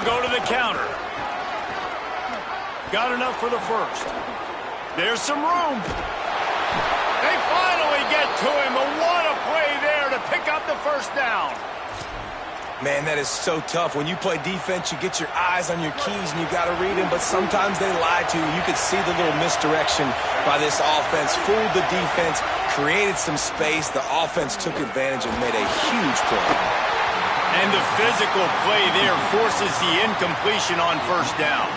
They'll go to the counter. Got enough for the first. There's some room. They finally get to him. And what a play there to pick up the first down. Man, that is so tough. When you play defense, you get your eyes on your keys and you got to read them, but sometimes they lie to you. You could see the little misdirection by this offense, fooled the defense, created some space. The offense took advantage and made a huge play. And the physical play there forces the incompletion on first down.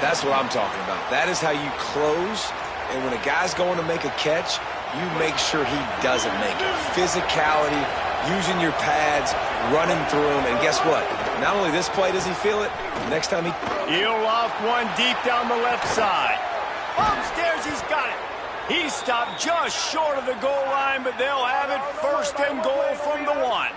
That's what I'm talking about. That is how you close, and when a guy's going to make a catch, you make sure he doesn't make it. Physicality, using your pads, running through him, and guess what? Not only this play does he feel it, next time he'll loft one deep down the left side. Upstairs, he's got it. He stopped just short of the goal line, but they'll have it first and goal from the 1.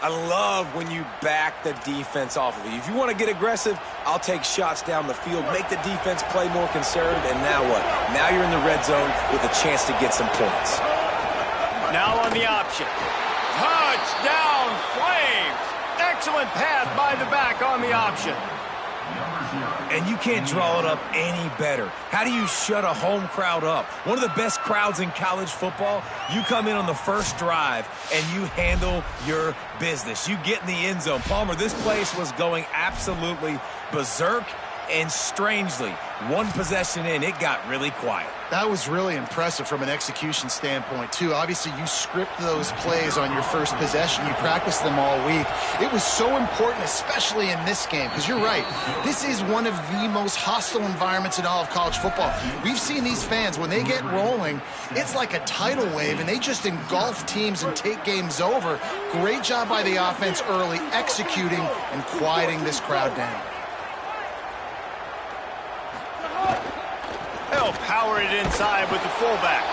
I love when you back the defense off of you. If you want to get aggressive, I'll take shots down the field, make the defense play more conservative, and now what? Now you're in the red zone with a chance to get some points. Now on the option. Touchdown, Flames! Excellent pass by the back on the option. And you can't draw it up any better. How do you shut a home crowd up? One of the best crowds in college football. You come in on the first drive and you handle your business. You get in the end zone. Palmer, this place was going absolutely berserk, and strangely, one possession in, it got really quiet. That was really impressive from an execution standpoint, too. Obviously, you script those plays on your first possession. You practice them all week. It was so important, especially in this game, because you're right. This is one of the most hostile environments in all of college football. We've seen these fans, when they get rolling, it's like a tidal wave, and they just engulf teams and take games over. Great job by the offense early, executing and quieting this crowd down. They'll power it inside with the fullback.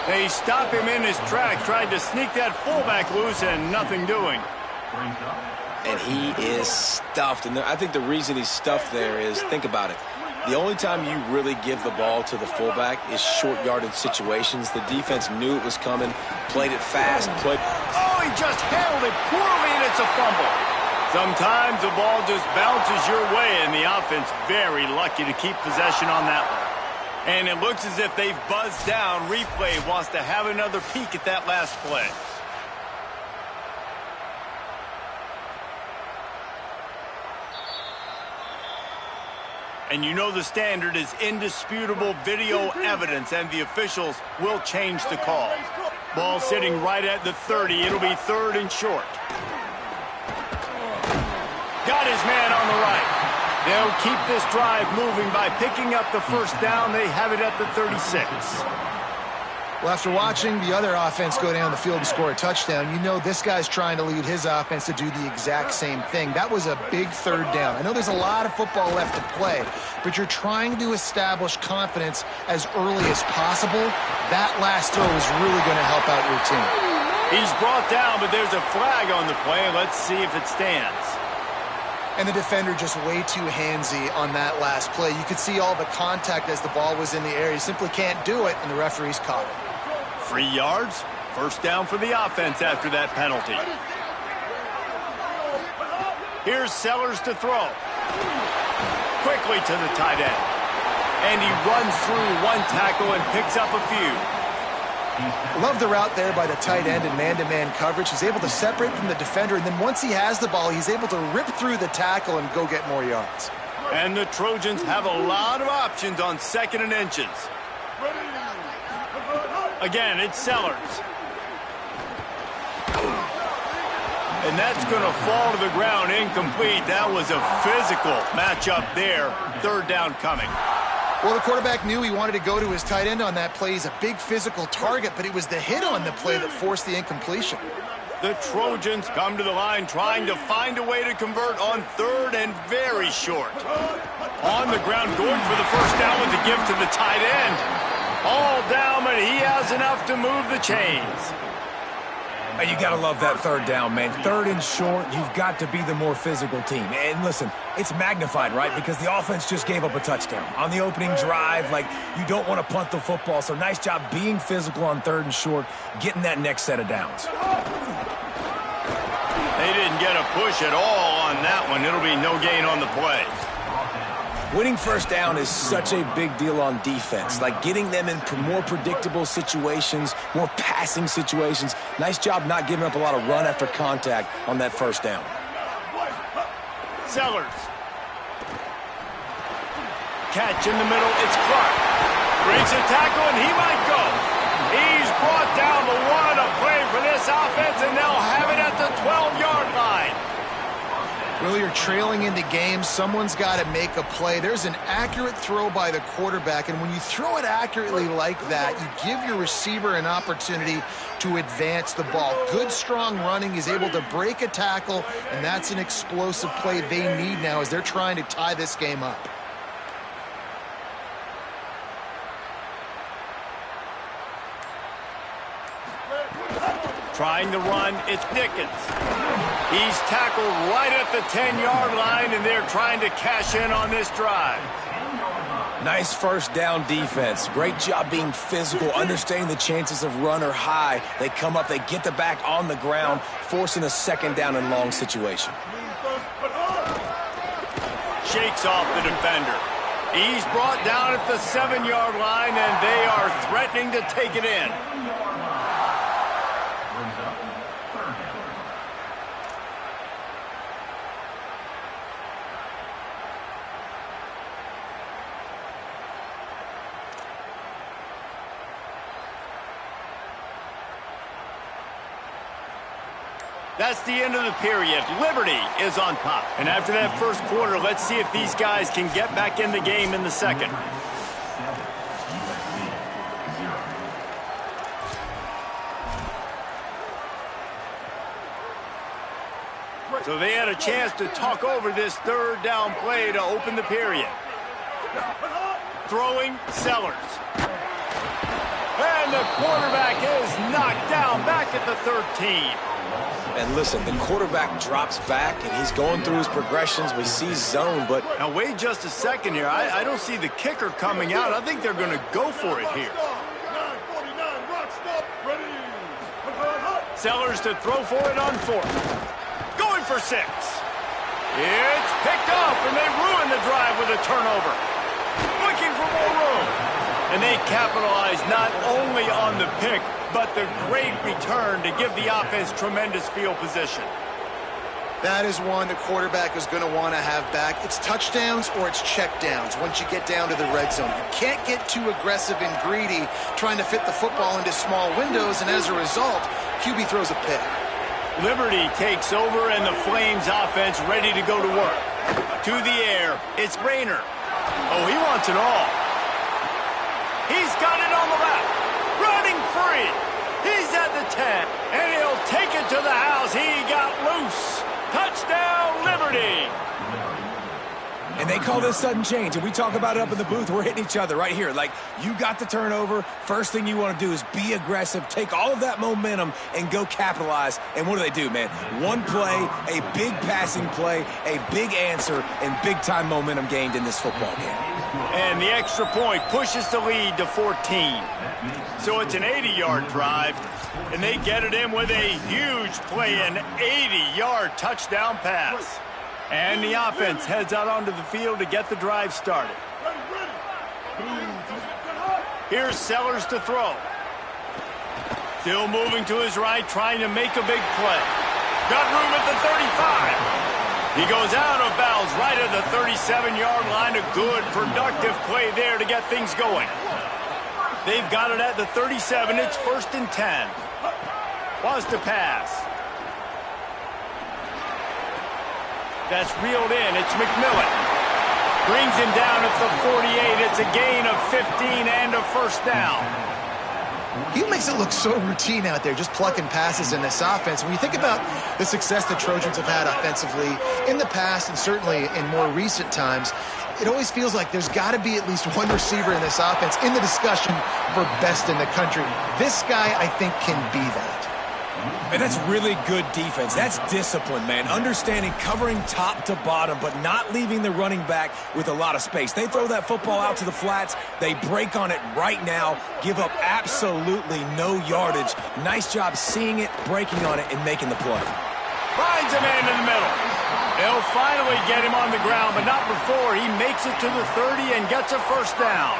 They stop him in his tracks, tried to sneak that fullback loose, and nothing doing. And he is stuffed. And I think the reason he's stuffed there is, think about it. The only time you really give the ball to the fullback is short yardage situations. The defense knew it was coming, played it fast, Oh, he just handled it poorly, and it's a fumble. Sometimes the ball just bounces your way, and the offense very lucky to keep possession on that one. And it looks as if they've buzzed down. Replay wants to have another peek at that last play. And you know the standard is indisputable video evidence, and the officials will change the call. Ball sitting right at the 30. It'll be third and short. Got his man on the right. They'll keep this drive moving by picking up the first down. They have it at the 36. Well, after watching the other offense go down the field and score a touchdown, you know this guy's trying to lead his offense to do the exact same thing. That was a big third down. I know there's a lot of football left to play, but you're trying to establish confidence as early as possible. That last throw is really going to help out your team. He's brought down, but there's a flag on the play. Let's see if it stands. And the defender just way too handsy on that last play. You could see all the contact as the ball was in the air. He simply can't do it, and the referee's caught it. 3 yards, first down for the offense after that penalty. Here's Sellers to throw. Quickly to the tight end. And he runs through one tackle and picks up a few. Love the route there by the tight end in man-to-man coverage. He's able to separate from the defender, and then once he has the ball, he's able to rip through the tackle and go get more yards. And the Trojans have a lot of options on second and inches. Again, it's Sellers. And that's going to fall to the ground incomplete. That was a physical matchup there. Third down coming. Well, the quarterback knew he wanted to go to his tight end on that play. He's a big physical target, but it was the hit on the play that forced the incompletion. The Trojans come to the line trying to find a way to convert on third and very short. On the ground, going for the first down with the give to the tight end. All down, but he has enough to move the chains. You got to love that third down, man. Third and short, you've got to be the more physical team. And listen, it's magnified, right? Because the offense just gave up a touchdown. On the opening drive, like, you don't want to punt the football. So nice job being physical on third and short, getting that next set of downs. They didn't get a push at all on that one. It'll be no gain on the play. Winning first down is such a big deal on defense, like getting them in more predictable situations, more passing situations. Nice job not giving up a lot of run after contact on that first down. Sellers. Catch in the middle, it's Clark. Breaks a tackle, and he might go. He's brought down the one to play for this offense, and they'll have it at the 12-yard line. Well, you're trailing into games. Someone's got to make a play. There's an accurate throw by the quarterback, and when you throw it accurately like that, you give your receiver an opportunity to advance the ball. Good, strong running is able to break a tackle, and that's an explosive play they need now as they're trying to tie this game up. Trying to run, it's Dickens. He's tackled right at the 10-yard line, and they're trying to cash in on this drive. Nice first down defense. Great job being physical, understanding the chances of run are high. They come up, they get the back on the ground, forcing a second down and long situation. Shakes off the defender. He's brought down at the 7-yard line, and they are threatening to take it in. That's the end of the period. Liberty is on top. And after that first quarter, let's see if these guys can get back in the game in the second. So they had a chance to talk over this third down play to open the period. Throwing, Sellers. And the quarterback is knocked down back at the 13. And listen, the quarterback drops back, and he's going through his progressions. We see zone, but... Now, wait just a second here. I don't see the kicker coming out. I think they're going to go for it here. Sellers to throw for it on fourth. Going for 6. It's picked off, and they ruin the drive with a turnover. Looking for more room. And they capitalize not only on the pick, but the great return to give the offense tremendous field position. That is one the quarterback is going to want to have back. It's touchdowns or it's checkdowns once you get down to the red zone. You can't get too aggressive and greedy trying to fit the football into small windows, and as a result, QB throws a pick. Liberty takes over, and the Flames offense ready to go to work. To the air, it's Rayner. Oh, he wants it all. He's got it on the left. Running free. He's at the 10. And he'll take it to the house. He got loose. Touchdown, Liberty. And they call this sudden change. And we talk about it up in the booth. We're hitting each other right here. Like, you got the turnover. First thing you want to do is be aggressive, take all of that momentum, and go capitalize. And what do, man? One play, a big passing play, a big answer, and big-time momentum gained in this football game. And the extra point pushes the lead to 14. So it's an 80-yard drive, and they get it in with a huge play, an 80-yard touchdown pass. And the offense heads out onto the field to get the drive started. Here's Sellers to throw. Still moving to his right, trying to make a big play. Got room at the 35. He goes out of bounds right at the 37-yard line. A good, productive play there to get things going. They've got it at the 37. It's 1st and 10. Wants to pass. That's reeled in. It's McMillan. Brings him down at the 48. It's a gain of 15 and a first down. He makes it look so routine out there, just plucking passes in this offense. When you think about the success the Trojans have had offensively in the past and certainly in more recent times, it always feels like there's got to be at least one receiver in this offense in the discussion for best in the country. This guy, I think, can be that. And that's really good defense. That's discipline, man. Understanding covering top to bottom, but not leaving the running back with a lot of space. They throw that football out to the flats. They break on it right now, give up absolutely no yardage. Nice job seeing it, breaking on it, and making the play. Finds a man in the middle. They'll finally get him on the ground, but not before he makes it to the 30 and gets a first down.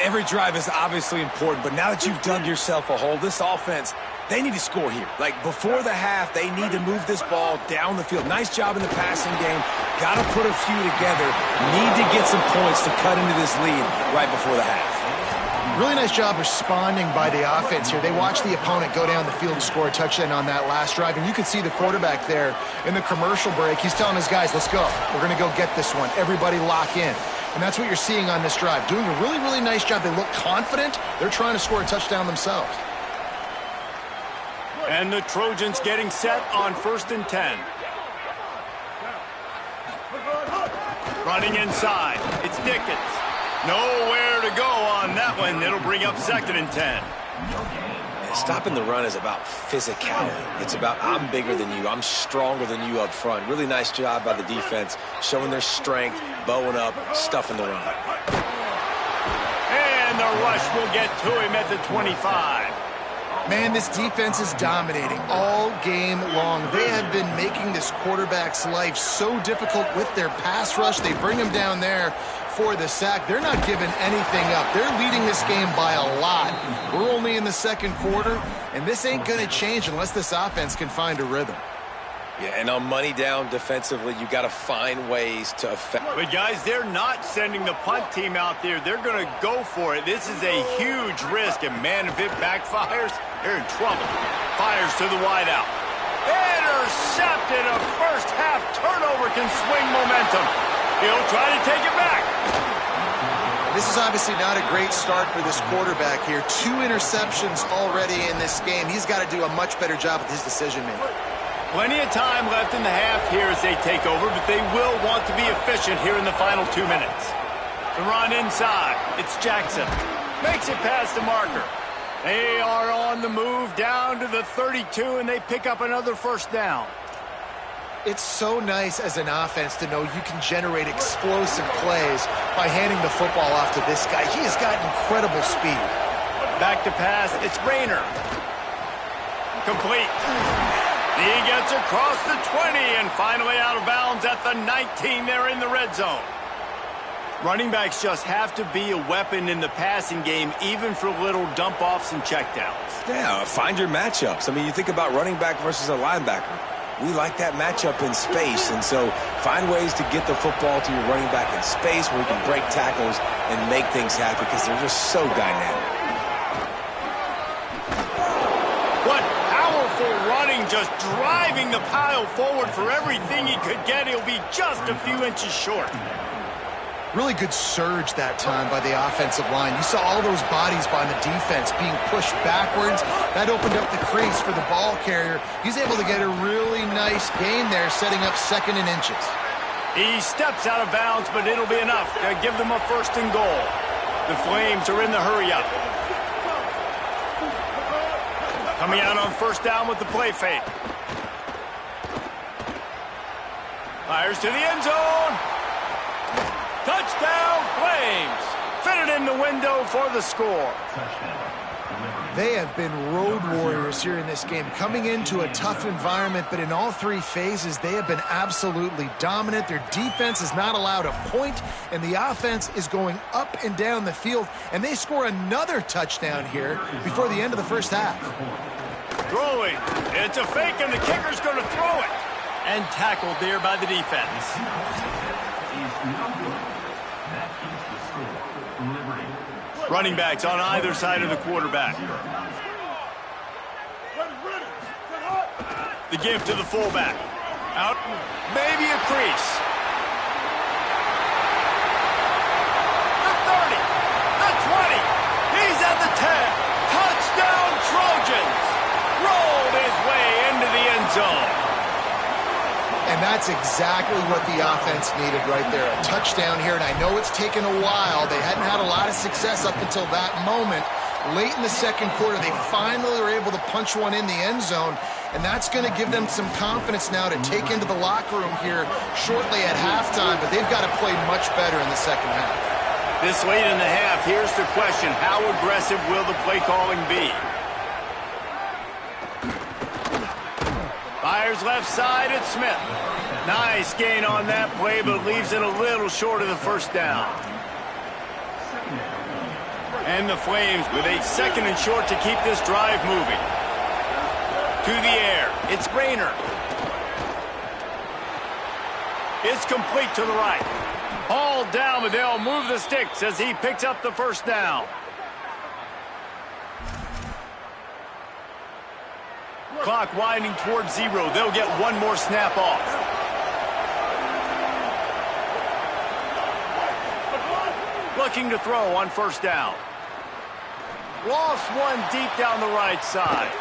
Every drive is obviously important, but now that you've dug yourself a hole, this offense, they need to score here. Like, before the half, they need to move this ball down the field. Nice job in the passing game. Got to put a few together. Need to get some points to cut into this lead right before the half. Really nice job responding by the offense here. They watched the opponent go down the field and score a touchdown on that last drive, and you can see the quarterback there in the commercial break. He's telling his guys, let's go. We're going to go get this one. Everybody lock in. And that's what you're seeing on this drive. Doing a really, really nice job. They look confident. They're trying to score a touchdown themselves. And the Trojans getting set on 1st and 10. Running inside. It's Dickens. Nowhere to go on that one. It'll bring up 2nd and 10. Stopping the run is about physicality. It's about I'm bigger than you. I'm stronger than you up front. Really nice job by the defense, showing their strength, bowing up, stuffing the run. And the rush will get to him at the 25. Man, this defense is dominating all game long. They have been making this quarterback's life so difficult with their pass rush. They bring him down there for the sack. They're not giving anything up. They're leading this game by a lot. We're only in the 2nd quarter, and this ain't going to change unless this offense can find a rhythm. Yeah, and on money down defensively, you got to find ways to affect. But guys, they're not sending the punt team out there. They're going to go for it. This is a huge risk, and man, if it backfires, they're in trouble. Fires to the wideout. Intercepted. A first half turnover can swing momentum. He'll try to take it back. This is obviously not a great start for this quarterback here. 2 interceptions already in this game. He's got to do a much better job with his decision-making. Plenty of time left in the half here as they take over, but they will want to be efficient here in the final 2 minutes. The run inside. It's Jackson. Makes it past the marker. They are on the move down to the 32, and they pick up another first down. It's so nice as an offense to know you can generate explosive plays by handing the football off to this guy. He has got incredible speed. Back to pass. It's Rayner. Complete. He gets across the 20 and finally out of bounds at the 19. They're in the red zone. Running backs just have to be a weapon in the passing game, even for little dump-offs and checkdowns. Yeah, find your matchups. I mean, you think about running back versus a linebacker. We like that matchup in space, and so find ways to get the football to your running back in space where you can break tackles and make things happen because they're just so dynamic. What powerful running, just driving the pile forward for everything he could get. He'll be just a few inches short. Really good surge that time by the offensive line. You saw all those bodies by the defense being pushed backwards. That opened up the crease for the ball carrier. He's able to get a really nice gain there, setting up 2nd and inches. He steps out of bounds, but it'll be enough to give them a 1st and goal. The Flames are in the hurry-up. Coming out on 1st down with the play fake. Fires to the end zone. Touchdown, Flames. Fitted in the window for the score. They have been road warriors here in this game, coming into a tough environment, but in all 3 phases, they have been absolutely dominant. Their defense is not allowed a point, and the offense is going up and down the field, and they score another touchdown here before the end of the first half. Throwing. It's a fake, and the kicker's going to throw it. And tackled there by the defense. Running backs on either side of the quarterback. The give to the fullback. Out, maybe a crease. The 30, the 20. He's at the 10. Touchdown, Trojans. Rolled his way into the end zone. And that's exactly what the offense needed right there. A touchdown here, and I know it's taken a while. They hadn't had a lot of success up until that moment. Late in the 2nd quarter, they finally were able to punch one in the end zone, and that's going to give them some confidence now to take into the locker room here shortly at halftime, but they've got to play much better in the 2nd half. This late in the half, here's the question. How aggressive will the play calling be? Fires Fires left side at Smith. Nice gain on that play, but leaves it a little short of the first down. And the Flames with a 2nd and short to keep this drive moving. To the air, it's Rayner. It's complete to the right. Hauled down, but they'll move the sticks as he picks up the first down. Clock winding towards 0. They'll get one more snap off. Looking to throw on first down. Lost one deep down the right side.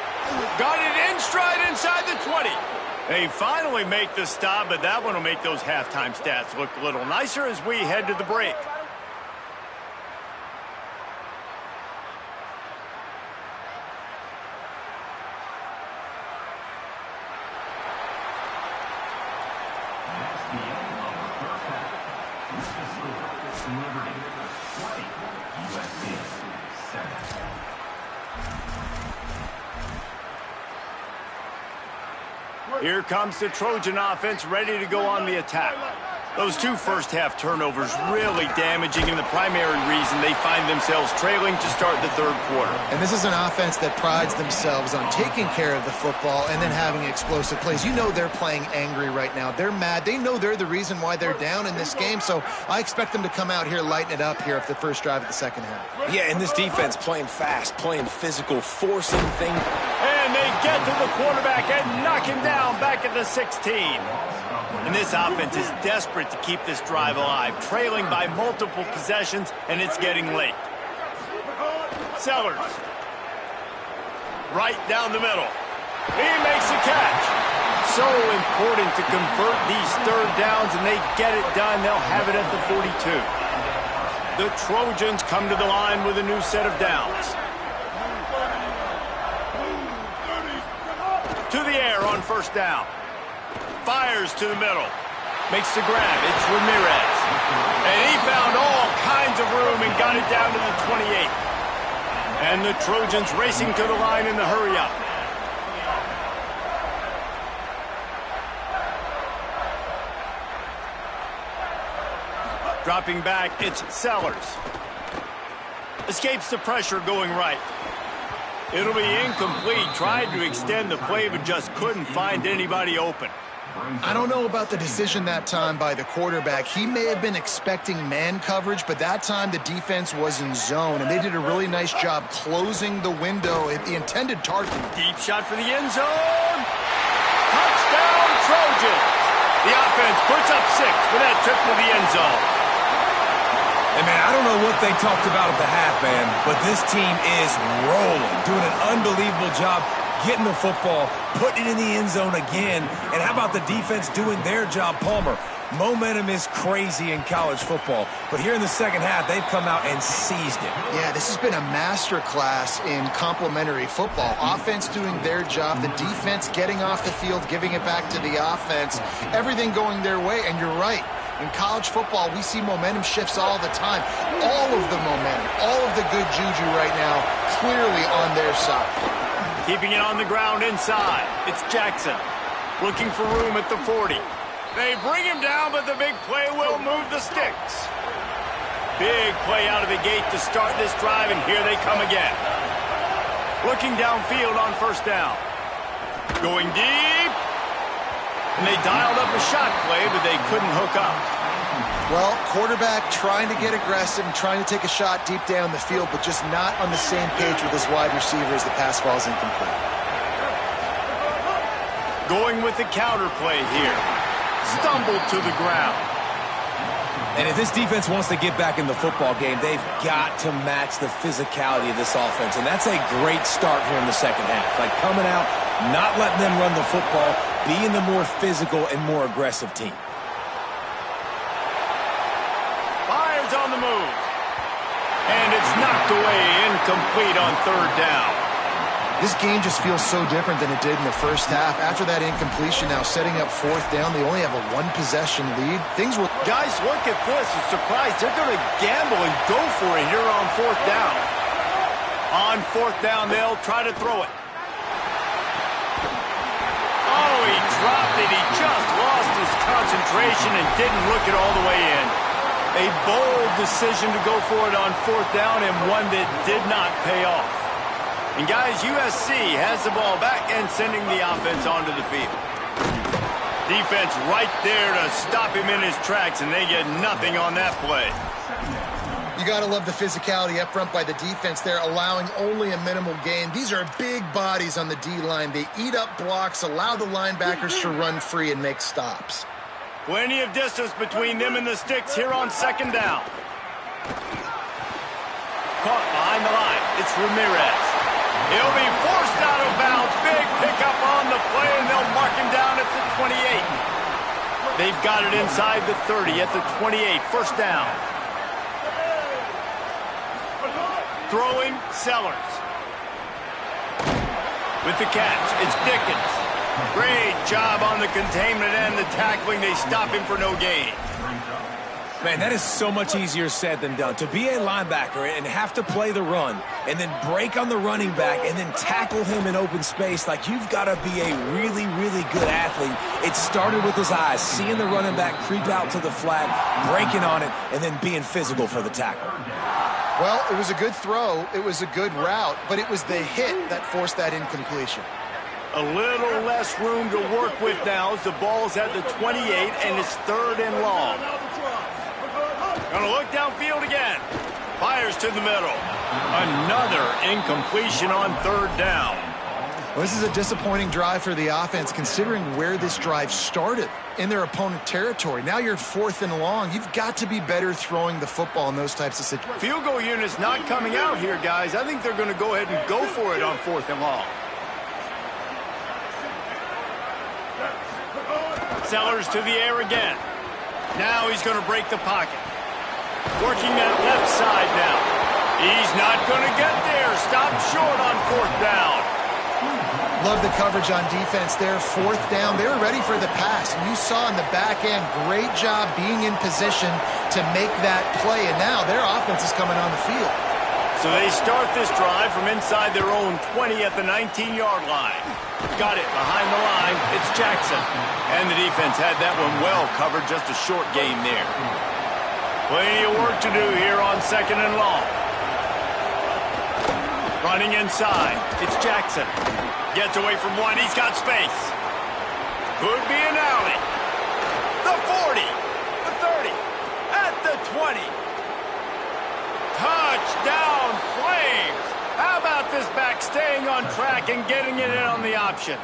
Got it in stride inside the 20. They finally make the stop, but that one will make those halftime stats look a little nicer as we head to the break. Here comes the Trojan offense ready to go on the attack. Those 2 first-half turnovers really damaging and the primary reason they find themselves trailing to start the 3rd quarter. And this is an offense that prides themselves on taking care of the football and then having explosive plays. You know they're playing angry right now. They're mad. They know they're the reason why they're down in this game, so I expect them to come out here, lighten it up here for the first drive of the second half. Yeah, and this defense playing fast, playing physical, forcing things. And they get to the quarterback and knock him down back at the 16. And this offense is desperate to keep this drive alive, trailing by multiple possessions, and it's getting late. Sellers. Right down the middle. He makes the catch. So important to convert these 3rd downs, and they get it done. They'll have it at the 42. The Trojans come to the line with a new set of downs. To the air on first down. Fires to the middle. Makes the grab. It's Ramirez. And he found all kinds of room and got it down to the 28. And the Trojans racing to the line in the hurry-up. Dropping back, it's Sellers. Escapes the pressure going right. It'll be incomplete. Tried to extend the play, but just couldn't find anybody open. I don't know about the decision that time by the quarterback. He may have been expecting man coverage, but that time the defense was in zone, and they did a really nice job closing the window at the intended target. Deep shot for the end zone. Touchdown, Trojans. The offense puts up 6 for that trip to the end zone. And, man, I don't know what they talked about at the half, man, but this team is rolling, doing an unbelievable job getting the football, putting it in the end zone again. And how about the defense doing their job, Palmer? Momentum is crazy in college football, but here in the second half, they've come out and seized it. Yeah, this has been a master class in complementary football. Offense doing their job, the defense getting off the field, giving it back to the offense, everything going their way, and you're right. In college football, we see momentum shifts all the time. All of the momentum, all of the good juju right now, clearly on their side. Keeping it on the ground inside. It's Jackson looking for room at the 40. They bring him down, but the big play will move the sticks. Big play out of the gate to start this drive, and here they come again. Looking downfield on first down. Going deep. And they dialed up a shot play, but they couldn't hook up. Well, quarterback trying to get aggressive and trying to take a shot deep down the field, but just not on the same page with his wide receiver as the pass falls incomplete. Going with the counter play here. Stumbled to the ground. And if this defense wants to get back in the football game, they've got to match the physicality of this offense. And that's a great start here in the second half. Like coming out, not letting them run the football, being the more physical and more aggressive team. Fires on the move. And it's knocked away, incomplete on third down. This game just feels so different than it did in the first half. After that incompletion, now setting up fourth down, they only have a one-possession lead. Things will... Guys, look at this. A surprise. They're going to gamble and go for it here on fourth down. On fourth down, they'll try to throw it. Oh, he dropped it. He just lost his concentration and didn't look it all the way in. A bold decision to go for it on 4th down and one that did not pay off. And guys, USC has the ball back and sending the offense onto the field. Defense right there to stop him in his tracks, and they get nothing on that play. You got to love the physicality up front by the defense there, allowing only a minimal gain. These are big bodies on the D-line. They eat up blocks, allow the linebackers to run free and make stops. Plenty of distance between them and the sticks here on 2nd down. Caught behind the line. It's Ramirez. He'll be forced out of bounds. Big pickup on the play, and they'll mark him down at the 28. They've got it inside the 30 at the 28. 1st down. Throwing, Sellers. With the catch, it's Dickens. Great job on the containment and the tackling. They stop him for no gain. Man, that is so much easier said than done. To be a linebacker and have to play the run and then break on the running back and then tackle him in open space, like you've got to be a really, really good athlete. It started with his eyes, seeing the running back creep out to the flat, breaking on it, and then being physical for the tackle. Well, it was a good throw. It was a good route, but it was the hit that forced that incompletion. A little less room to work with now as the ball's at the 28 and it's 3rd and long. Gonna look downfield again. Fires to the middle. Another incompletion on 3rd down. Well, this is a disappointing drive for the offense considering where this drive started, in their opponent territory. Now you're 4th and long. You've got to be better throwing the football in those types of situations. Field goal unit's not coming out here, guys. I think they're going to go ahead and go for it on 4th and long. Sellers to the air again. Now he's going to break the pocket. Working that left side now. He's not going to get there. Stopped short on 4th down. Love the coverage on defense there. 4th down. They were ready for the pass. And you saw in the back end, great job being in position to make that play. And now their offense is coming on the field. So they start this drive from inside their own 20 at the 19-yard line. Got it behind the line. It's Jackson. And the defense had that one well covered. Just a short game there. Plenty of work to do here on 2nd and long. Running inside. It's Jackson. Gets away from one. He's got space. Could be an alley. The 40. The 30. At the 20. Touchdown, Flames. How about this back staying on track and getting it in on the option?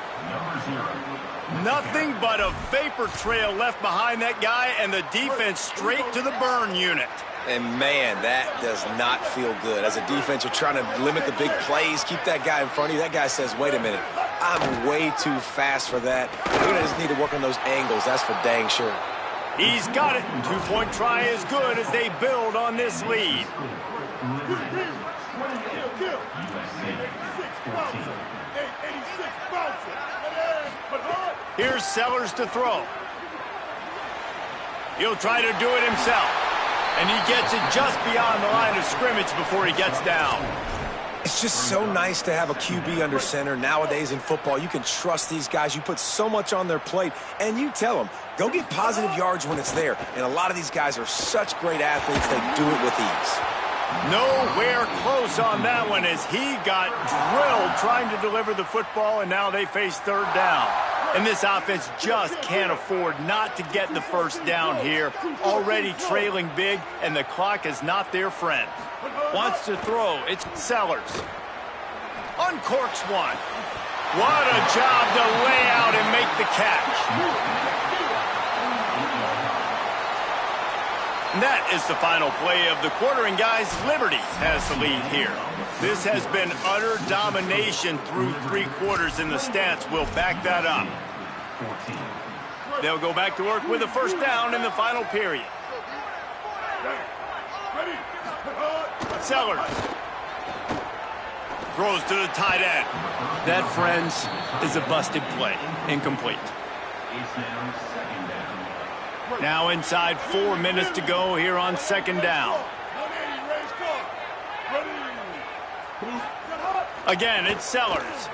Nothing but a vapor trail left behind that guy, and the defense straight to the burn unit. And, man, that does not feel good. As a defense, you're trying to limit the big plays, keep that guy in front of you. That guy says, wait a minute, I'm way too fast for that. We're going to just need to work on those angles. That's for dang sure. He's got it. 2-point try is good as they build on this lead. Here's Sellers to throw. He'll try to do it himself. And he gets it just beyond the line of scrimmage before he gets down. It's just so nice to have a QB under center. Nowadays in football, you can trust these guys. You put so much on their plate, and you tell them, go get positive yards when it's there. And a lot of these guys are such great athletes, they do it with ease. Nowhere close on that one as he got drilled trying to deliver the football, and now they face 3rd down. And this offense just can't afford not to get the 1st down here. Already trailing big, and the clock is not their friend. Wants to throw. It's Sellers. Uncorks one. What a job to lay out and make the catch. And that is the final play of the quarter, and guys, Liberty has the lead here. This has been utter domination through 3 quarters, and the stats will back that up. They'll go back to work with a 1st down in the final period. Sellers throws to the tight end. That, friends, is a busted play. Incomplete. Now inside 4 minutes to go here on 2nd down. Again, it's Sellers.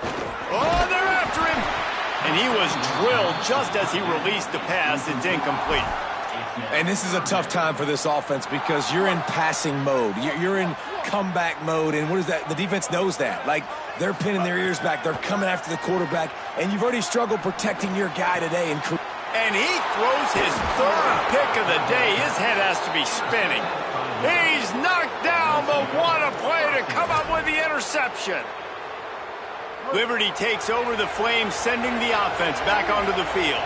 Oh, they're after him. And he was drilled just as he released the pass. It's incomplete. And this is a tough time for this offense because you're in passing mode. You're in comeback mode, and what is that? The defense knows that. Like, they're pinning their ears back. They're coming after the quarterback, and you've already struggled protecting your guy today. And he throws his third pick of the day. His head has to be spinning. He's knocked down, but what a play to come up with the interception. Liberty takes over the Flames, sending the offense back onto the field.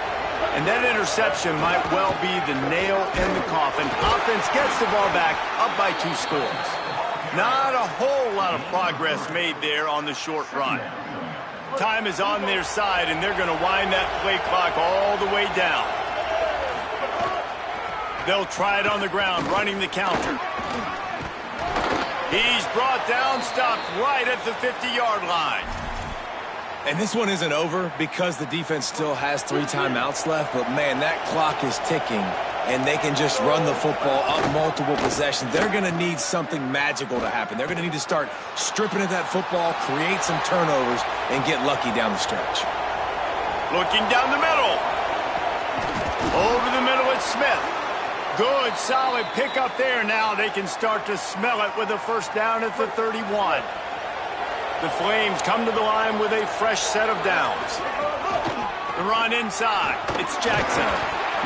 And that interception might well be the nail in the coffin. Offense gets the ball back, up by 2 scores. Not a whole lot of progress made there on the short run. Time is on their side, and they're going to wind that play clock all the way down. They'll try it on the ground, running the counter. He's brought down, stopped right at the 50-yard line. And this one isn't over because the defense still has 3 timeouts left. But, man, that clock is ticking, and they can just run the football up multiple possessions. They're going to need something magical to happen. They're going to need to start stripping at that football, create some turnovers, and get lucky down the stretch. Looking down the middle. Over the middle, it's Smith. Good, solid pickup there. Now they can start to smell it with a first down at the 31. The Flames come to the line with a fresh set of downs. The run inside. It's Jackson.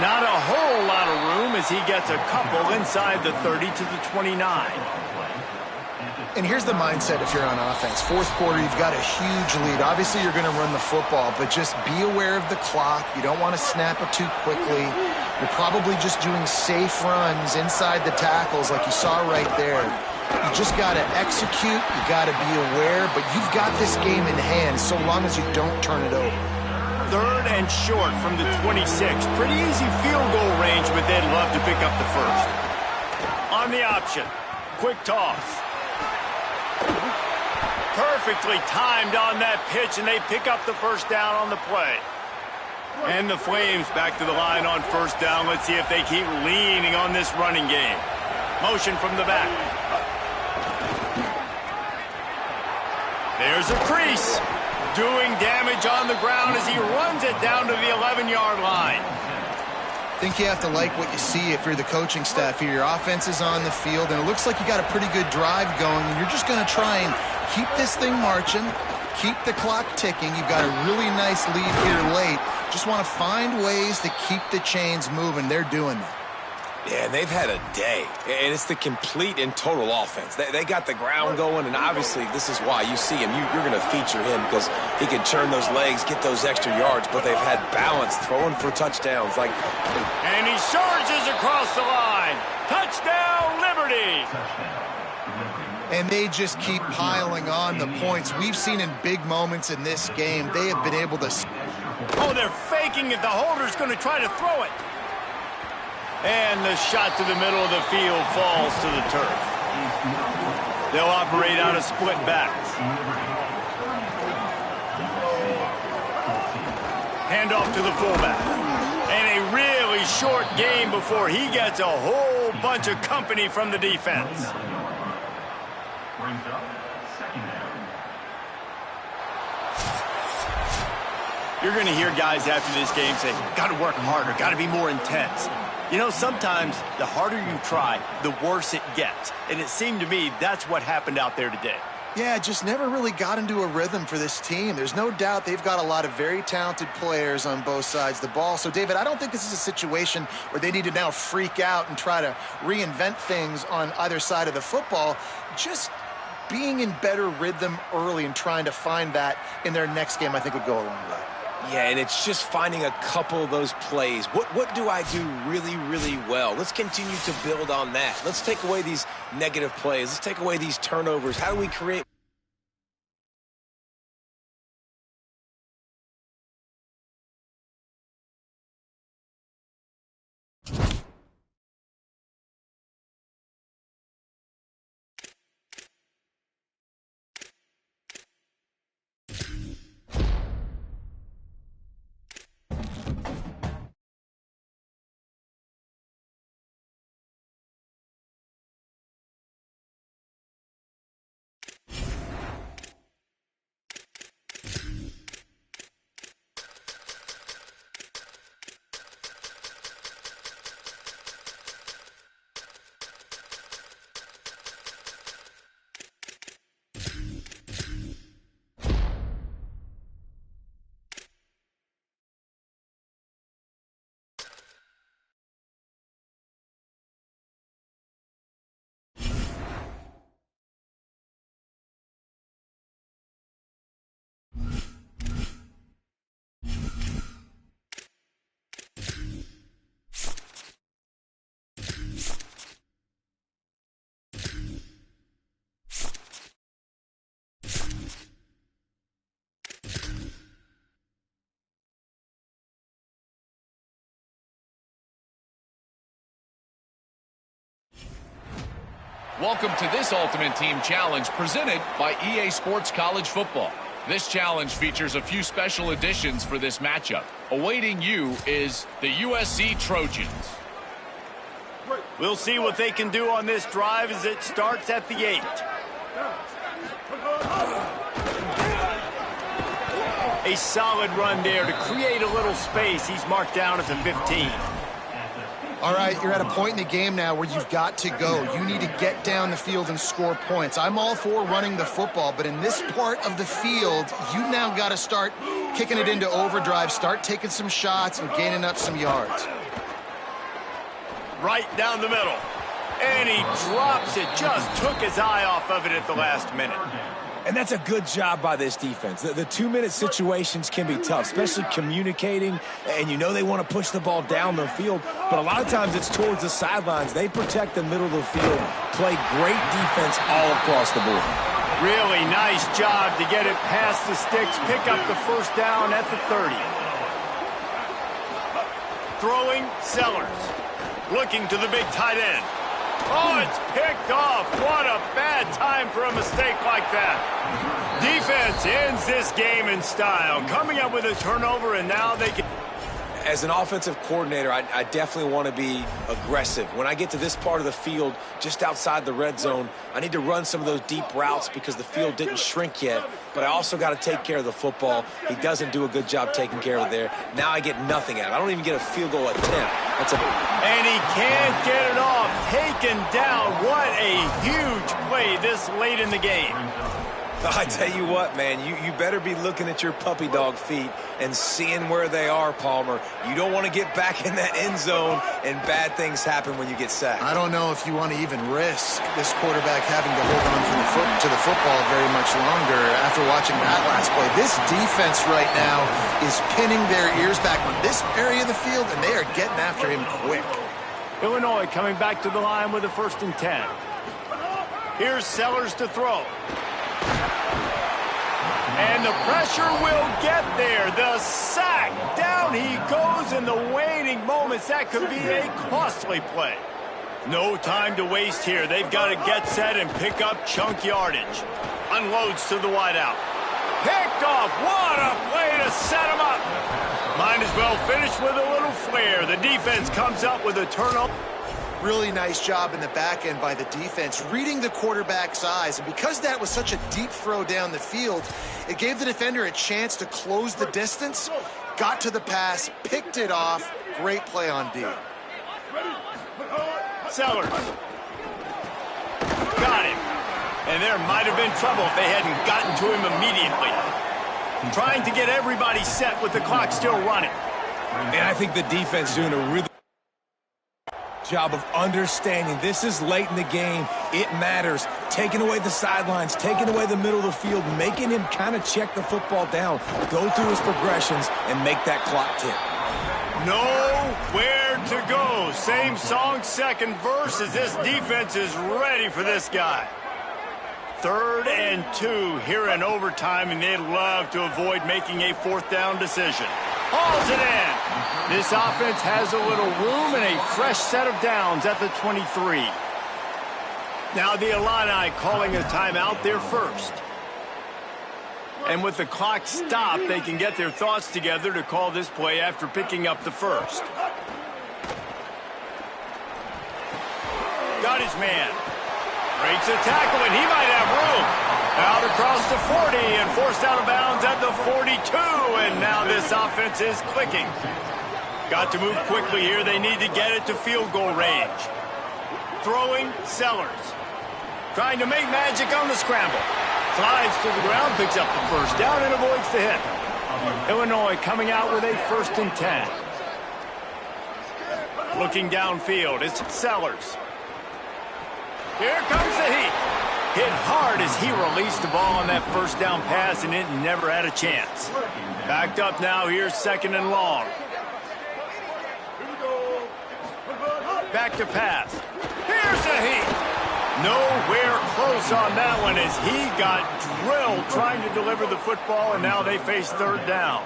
Not a whole lot of room as he gets a couple inside the 30 to the 29. And here's the mindset if you're on offense. Fourth quarter, you've got a huge lead. Obviously, you're going to run the football, but just be aware of the clock. You don't want to snap it too quickly. You're probably just doing safe runs inside the tackles like you saw right there. You just got to execute. You got to be aware, but you've got this game in hand so long as you don't turn it over. 3rd and short from the 26. Pretty easy field goal range, but they'd love to pick up the first. On the option. Quick toss. Perfectly timed on that pitch, and they pick up the first down on the play. And the Flames back to the line on first down. Let's see if they keep leaning on this running game. Motion from the back. There's a crease. Doing damage on the ground as he runs it down to the 11-yard line. I think you have to like what you see if you're the coaching staff here. Your offense is on the field, and it looks like you got a pretty good drive going, and you're just going to try and keep this thing marching, keep the clock ticking. You've got a really nice lead here late. Just want to find ways to keep the chains moving. They're doing that. Yeah, they've had a day, and it's the complete and total offense. They got the ground going, and obviously this is why you see him. You're going to feature him because he can churn those legs, get those extra yards, but they've had balance throwing for touchdowns. And he surges across the line. Touchdown, Liberty! And they just keep piling on the points. We've seen in big moments in this game, they have been able to... Oh, they're faking it. The holder's going to try to throw it. And the shot to the middle of the field falls to the turf. They'll operate out of split backs. Hand off to the fullback. And a really short game before he gets a whole bunch of company from the defense. You're going to hear guys after this game say, got to work harder, got to be more intense. You know, sometimes the harder you try, the worse it gets. And it seemed to me that's what happened out there today. Yeah, just never really got into a rhythm for this team. There's no doubt they've got a lot of very talented players on both sides of the ball. So, David, I don't think this is a situation where they need to now freak out and try to reinvent things on either side of the football. Just being in better rhythm early and trying to find that in their next game, I think, would go a long way. Yeah, and it's just finding a couple of those plays. What do I do really, really well? Let's continue to build on that. Let's take away these negative plays. Let's take away these turnovers. How do we create... Welcome to this Ultimate Team Challenge presented by EA Sports College Football. This challenge features a few special additions for this matchup. Awaiting you is the USC Trojans. We'll see what they can do on this drive as it starts at the 8. A solid run there to create a little space. He's marked down at the 15. All right, you're at a point in the game now where you've got to go. You need to get down the field and score points. I'm all for running the football, but in this part of the field, you now got to start kicking it into overdrive, start taking some shots and gaining up some yards. Right down the middle. And he drops it. Just took his eye off of it at the last minute. And that's a good job by this defense. The 2-minute situations can be tough, especially communicating, and you know they want to push the ball down the field, but a lot of times it's towards the sidelines. They protect the middle of the field, play great defense all across the board. Really nice job to get it past the sticks, pick up the first down at the 30. Throwing Sellers. Looking to the big tight end. Oh, it's picked off. What a bad time for a mistake like that. Defense ends this game in style, coming up with a turnover, and now they can... As an offensive coordinator, I definitely want to be aggressive. When I get to this part of the field, just outside the red zone, I need to run some of those deep routes because the field didn't shrink yet, but I also got to take care of the football. He doesn't do a good job taking care of it there. Now I get nothing out of it. I don't even get a field goal attempt. And he can't get it off. Taken down. What a huge play this late in the game. I tell you what, man, you better be looking at your puppy dog feet and seeing where they are, Palmer. You don't want to get back in that end zone and bad things happen when you get sacked. I don't know if you want to even risk this quarterback having to hold on to the football very much longer after watching that last play. This defense right now is pinning their ears back on this area of the field, and they are getting after him quick. Illinois coming back to the line with a 1st and 10. Here's Sellers to throw. And the pressure will get there. The sack. Down he goes in the waning moments. That could be a costly play. No time to waste here. They've got to get set and pick up chunk yardage. Unloads to the wideout. Picked off. What a play to set him up. Might as well finish with a little flair. The defense comes up with a turnover. Really nice job in the back end by the defense, reading the quarterback's eyes. And because that was such a deep throw down the field, it gave the defender a chance to close the distance, got to the pass, picked it off. Great play on D. Sellers. Got him. And there might have been trouble if they hadn't gotten to him immediately. Trying to get everybody set with the clock still running. And I think the defense doing a really job of understanding this is late in the game. It matters. Taking away the sidelines, taking away the middle of the field, making him kind of check the football down, go through his progressions, and make that clock tick. Nowhere to go. Same song, second verse, as this defense is ready for this guy. 3rd and 2 here in overtime, and they'd love to avoid making a 4th down decision. Hauls it in. This offense has a little room and a fresh set of downs at the 23. Now the Illini calling a timeout there first. And with the clock stopped, they can get their thoughts together to call this play after picking up the first. Got his man. Breaks a tackle, and he might have room. Out across the 40 and forced out of bounds at the 42. And now this offense is clicking. Got to move quickly here. They need to get it to field goal range. Throwing Sellers. Trying to make magic on the scramble. Slides to the ground, picks up the first down, and avoids the hit. Illinois coming out with a 1st and 10. Looking downfield, it's Sellers. Here comes the heat. Hit hard as he released the ball on that first down pass, and it never had a chance. Backed up now, here's 2nd and long. Back to pass. Here's the heat. Nowhere close on that one as he got drilled trying to deliver the football, and now they face 3rd down.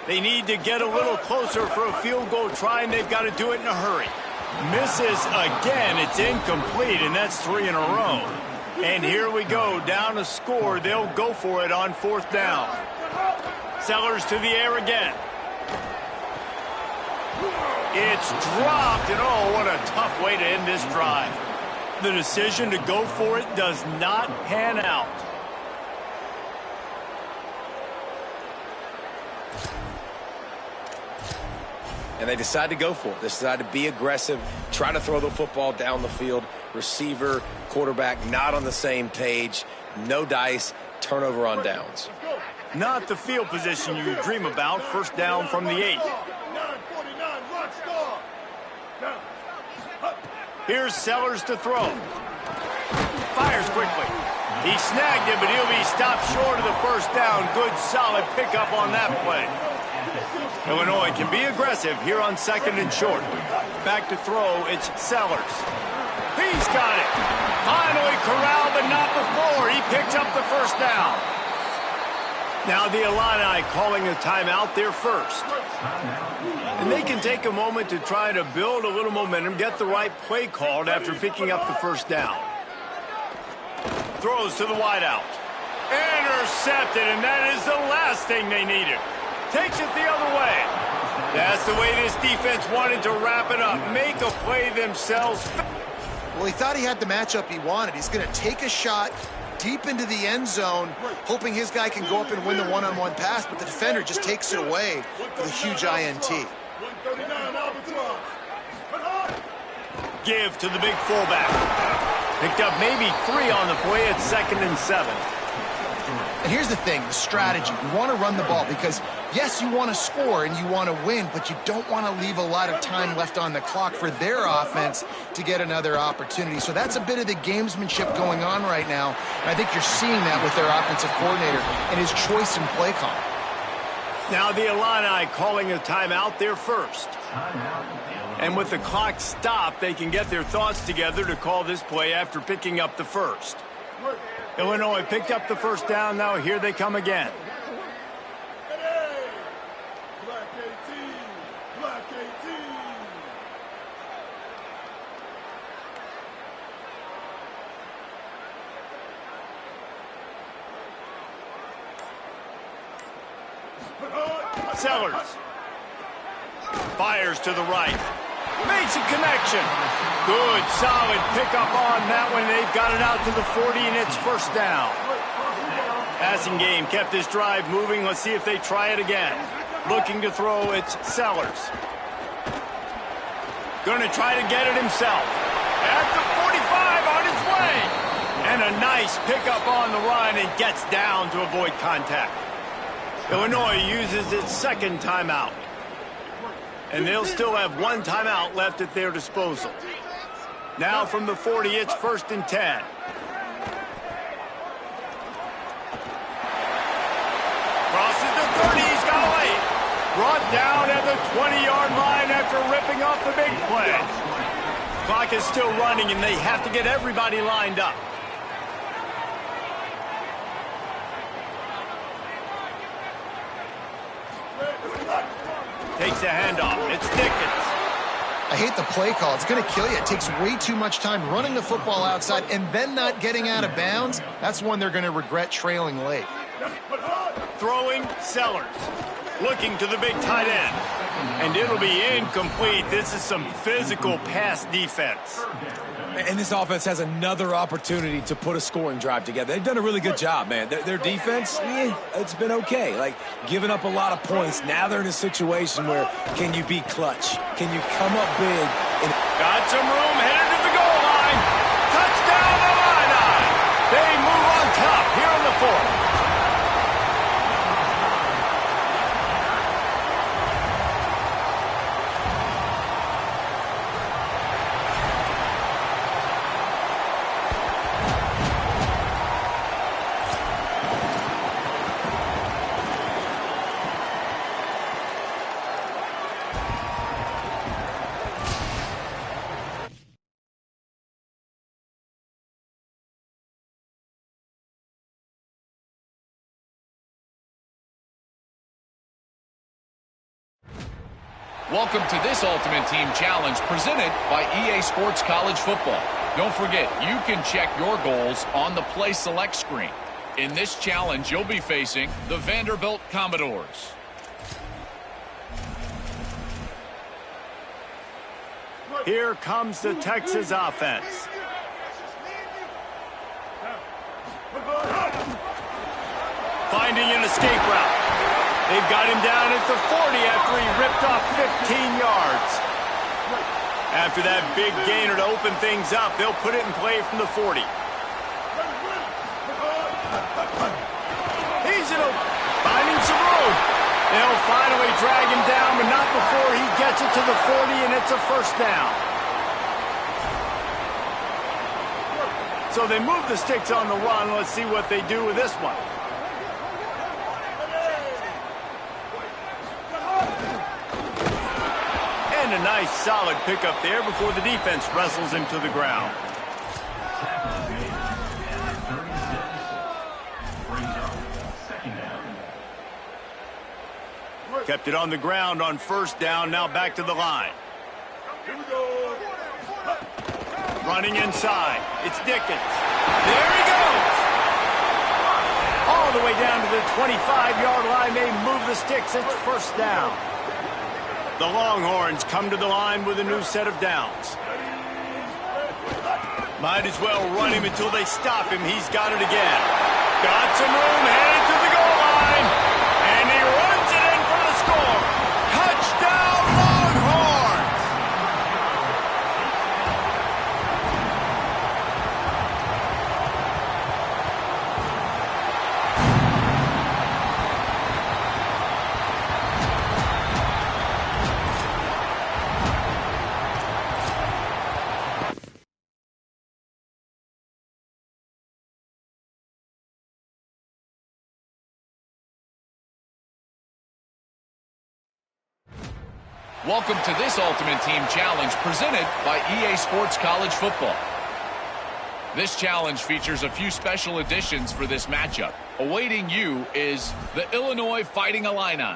They need to get a little closer for a field goal try, and they've got to do it in a hurry. Misses again. It's incomplete, and that's 3 in a row. And here we go, down a score. They'll go for it on 4th down. Sellers to the air again. It's dropped, and oh, what a tough way to end this drive. The decision to go for it does not pan out. And they decide to go for it. They decide to be aggressive, try to throw the football down the field. Receiver, quarterback, not on the same page. No dice, turnover on downs. Not the field position you dream about. 1st down from the 8. Here's Sellers to throw. Fires quickly. He snagged it, but he'll be stopped short of the 1st down. Good, solid pickup on that play. Illinois can be aggressive here on 2nd and short. Back to throw, it's Sellers. He's got it. Finally corralled, but not before. He picks up the 1st down. Now the Illini calling a timeout there first. And they can take a moment to try to build a little momentum, get the right play called after picking up the 1st down. Throws to the wideout. Intercepted, and that is the last thing they needed. Takes it the other way. That's the way this defense wanted to wrap it up. Make a play themselves. Well, he thought he had the matchup he wanted. He's going to take a shot deep into the end zone, hoping his guy can go up and win the one-on-one pass, but the defender just takes it away for the huge INT. Give to the big fullback. Picked up maybe 3 on the play at 2nd and 7. And here's the thing, the strategy. You want to run the ball because, yes, you want to score and you want to win, but you don't want to leave a lot of time left on the clock for their offense to get another opportunity. So that's a bit of the gamesmanship going on right now. And I think you're seeing that with their offensive coordinator and his choice in play call. Now the Illini calling a timeout there first. And with the clock stopped, they can get their thoughts together to call this play after picking up the 1st. Illinois picked up the 1st down. Now here they come again. Sellers. Fires to the right. Makes a connection. Good, solid pickup on that one. They've got it out to the 40, and it's 1st down. Passing game kept this drive moving. Let's see if they try it again. Looking to throw, it's Sellers. Going to try to get it himself. At the 45, on his way. And a nice pickup on the run and gets down to avoid contact. Illinois uses its 2nd timeout. And they'll still have 1 timeout left at their disposal. Now from the 40, it's 1st and 10. Crosses the 30, he's got away. Brought down at the 20-yard line after ripping off the big play. Clock is still running, and they have to get everybody lined up. Takes the handoff. It's Dickens. I hate the play call. It's going to kill you. It takes way too much time running the football outside and then not getting out of bounds. That's one they're going to regret trailing late. Throwing, Sellers. Looking to the big tight end. And it'll be incomplete. This is some physical pass defense. And this offense has another opportunity to put a scoring drive together. They've done a really good job, man. Their defense, it's been okay. Like, giving up a lot of points. Now they're in a situation where can you be clutch? Can you come up big? Got some room, headed to the goal line. Touchdown, Illini. They move on top here in the 4th. Welcome to this Ultimate Team Challenge presented by EA Sports College Football. Don't forget, you can check your goals on the Play Select screen. In this challenge, you'll be facing the Vanderbilt Commodores. Here comes the Texas offense. Finding an escape route. They've got him down at the 40 after he ripped off 15 yards. After that big gainer to open things up, they'll put it in play from the 40. He's finding some room. They'll finally drag him down, but not before he gets it to the 40, and it's a first down. So they move the sticks on the run. Let's see what they do with this one. And a nice solid pickup there before the defense wrestles him to the ground. Kept it on the ground on first down, now back to the line. Running inside, it's Dickens. There he goes! All the way down to the 25-yard line, they move the sticks, it's first down. The Longhorns come to the line with a new set of downs. Might as well run him until they stop him. He's got it again. Got some room, headed to the goal line. And he runs it in for the score. Touchdown, Longhorns! Welcome to this Ultimate Team Challenge presented by EA Sports College Football. This challenge features a few special additions for this matchup. Awaiting you is the Illinois Fighting Illini.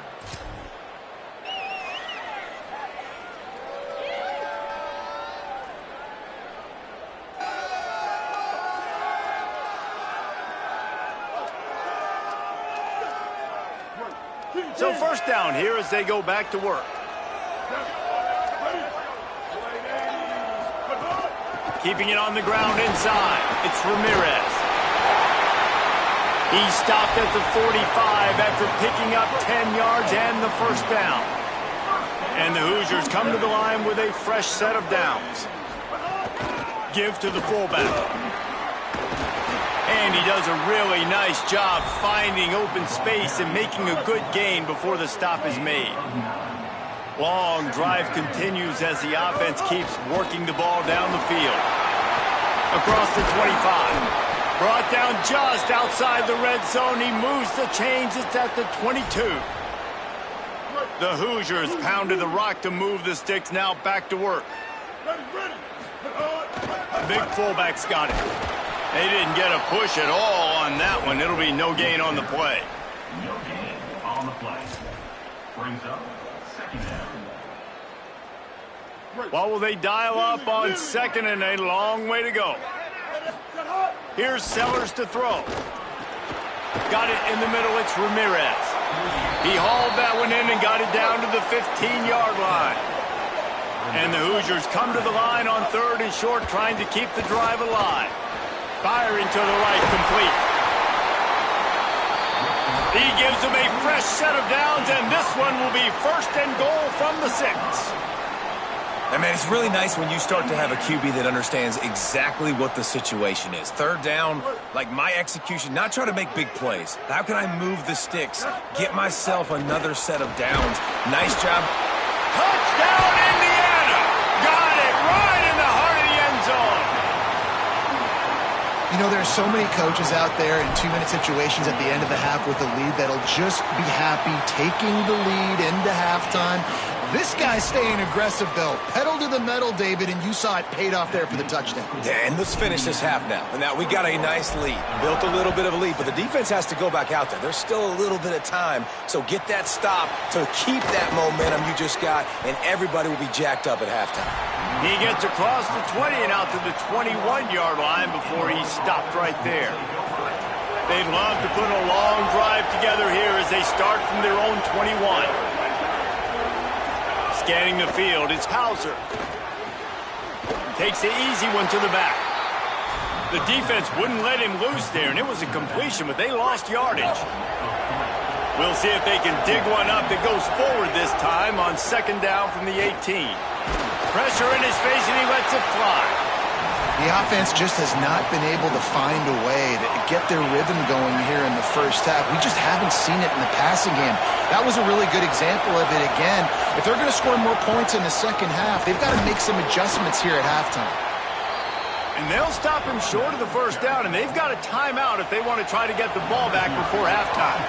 So first down here as they go back to work. Keeping it on the ground inside. It's Ramirez. He stopped at the 45 after picking up 10 yards and the first down. And the Hoosiers come to the line with a fresh set of downs. Give to the fullback. And he does a really nice job finding open space and making a good gain before the stop is made. Long drive continues as the offense keeps working the ball down the field. Across the 25. Brought down just outside the red zone. He moves the chains. It's at the 22. The Hoosiers pounded the rock to move the sticks. Now back to work. Big fullback's got it. They didn't get a push at all on that one. It'll be no gain on the play. No gain on the play. Brings up second down. What will they dial up on second and a long way to go? Here's Sellers to throw. Got it in the middle. It's Ramirez. He hauled that one in and got it down to the 15-yard line. And the Hoosiers come to the line on third and short, trying to keep the drive alive. Firing to the right, complete. He gives them a fresh set of downs, and this one will be first and goal from the 6. And man, it's really nice when you start to have a QB that understands exactly what the situation is. Third down, like my execution, not try to make big plays. How can I move the sticks, get myself another set of downs? Nice job. Touchdown, Indiana! Got it right in the heart of the end zone. You know, there's so many coaches out there in 2-minute situations at the end of the half with a lead that'll just be happy taking the lead into halftime. This guy's staying aggressive, though. Pedal to the metal, David, and you saw it paid off there for the touchdown. Yeah, and let's finish this half now. And now we got a nice lead. Built a little bit of a lead, but the defense has to go back out there. There's still a little bit of time, so get that stop to keep that momentum you just got, and everybody will be jacked up at halftime. He gets across the 20 and out to the 21-yard line before he stopped right there. They'd love to put a long drive together here as they start from their own 21. Scanning the field, it's Hauser. Takes the easy one to the back. The defense wouldn't let him loose there, and it was a completion, but they lost yardage. We'll see if they can dig one up that goes forward this time on second down from the 18. Pressure in his face, and he lets it fly. The offense just has not been able to find a way to get their rhythm going here in the first half. We just haven't seen it in the passing game. That was a really good example of it again. If they're going to score more points in the second half, they've got to make some adjustments here at halftime. And they'll stop him short of the first down, and they've got a timeout if they want to try to get the ball back before halftime.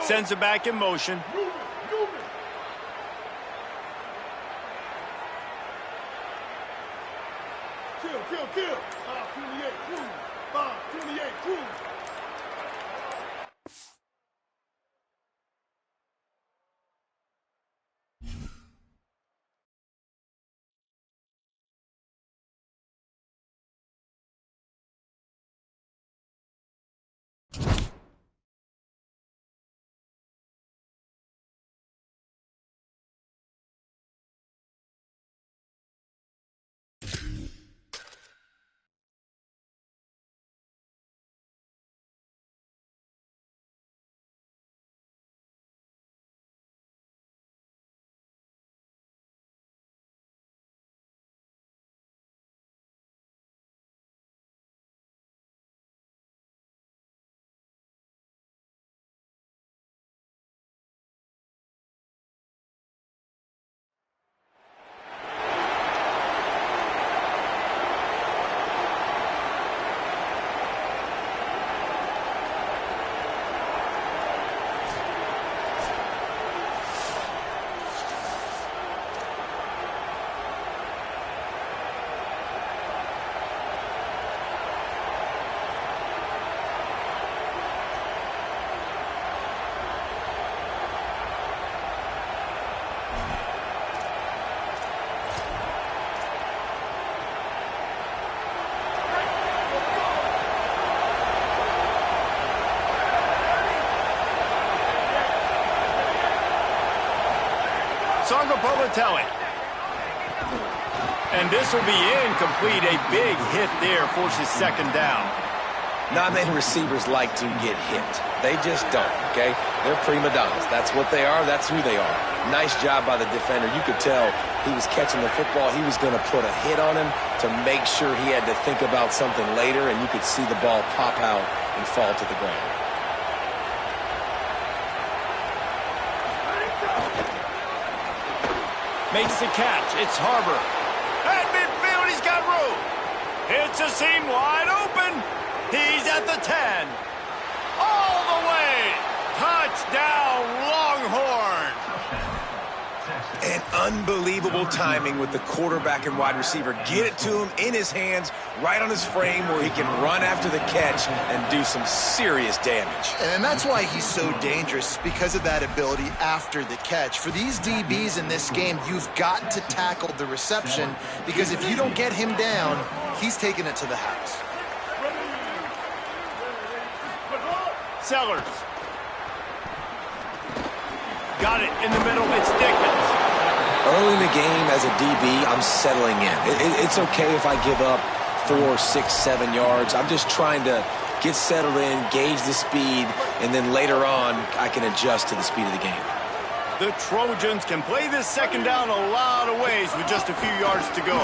Sends it back in motion. Kill. 528 Cruz. 528 Cruz. Sangapolatelli. And this will be incomplete. A big hit there forces second down. Not many receivers like to get hit. They just don't, okay? They're prima donnas. That's what they are. That's who they are. Nice job by the defender. You could tell he was catching the football. He was going to put a hit on him to make sure he had to think about something later, and you could see the ball pop out and fall to the ground. Makes the catch. It's Harbor. At midfield, he's got room. Hits a seam wide open. He's at the 10. All the way. Touchdown, Longhorn. And unbelievable timing with the quarterback and wide receiver. Get it to him in his hands, right on his frame where he can run after the catch and do some serious damage. And that's why he's so dangerous, because of that ability after the catch. For these DBs in this game, you've got to tackle the reception, because if you don't get him down, he's taking it to the house. Sellers. Got it in the middle. It's Dickens. Early in the game, as a DB, I'm settling in. It's okay if I give up 4, 6, 7 yards. I'm just trying to get settled in, gauge the speed, and then later on, I can adjust to the speed of the game. The Trojans can play this second down a lot of ways with just a few yards to go.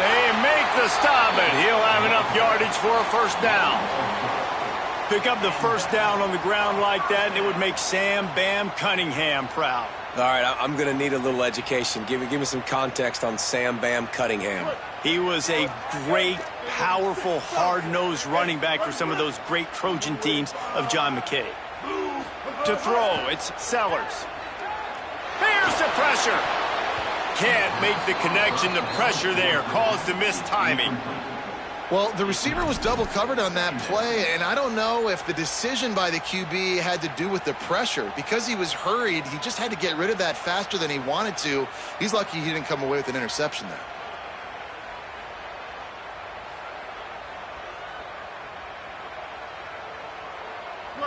They make the stop, and he'll have enough yardage for a first down. Pick up the first down on the ground like that, and it would make Sam Bam Cunningham proud. All right, I'm going to need a little education. Give me some context on Sam Bam Cunningham. He was a great, powerful, hard-nosed running back for some of those great Trojan teams of John McKay. To throw, it's Sellers. Here's the pressure. Can't make the connection. The pressure there caused the mistiming. Well, the receiver was double covered on that play, and I don't know if the decision by the QB had to do with the pressure. Because he was hurried, he just had to get rid of that faster than he wanted to. He's lucky he didn't come away with an interception there.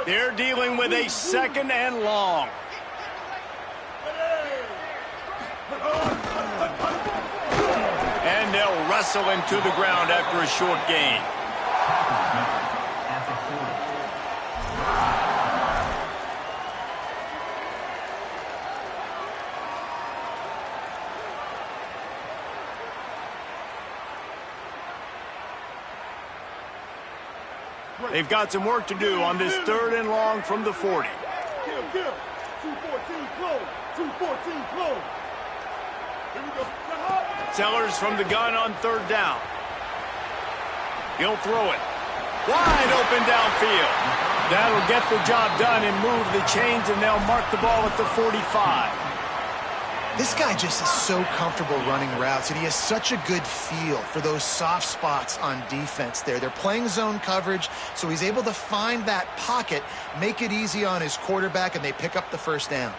They're dealing with a second and long. And they'll wrestle him to the ground after a short gain. They've got some work to do on this third and long from the 40. Kill. 214 close. 214 close. Here we go. Sellers from the gun on third down. He'll throw it. Wide open downfield. That'll get the job done and move the chains, and they'll mark the ball at the 45. This guy just is so comfortable running routes, and he has such a good feel for those soft spots on defense there. They're playing zone coverage, so he's able to find that pocket, make it easy on his quarterback, and they pick up the first down.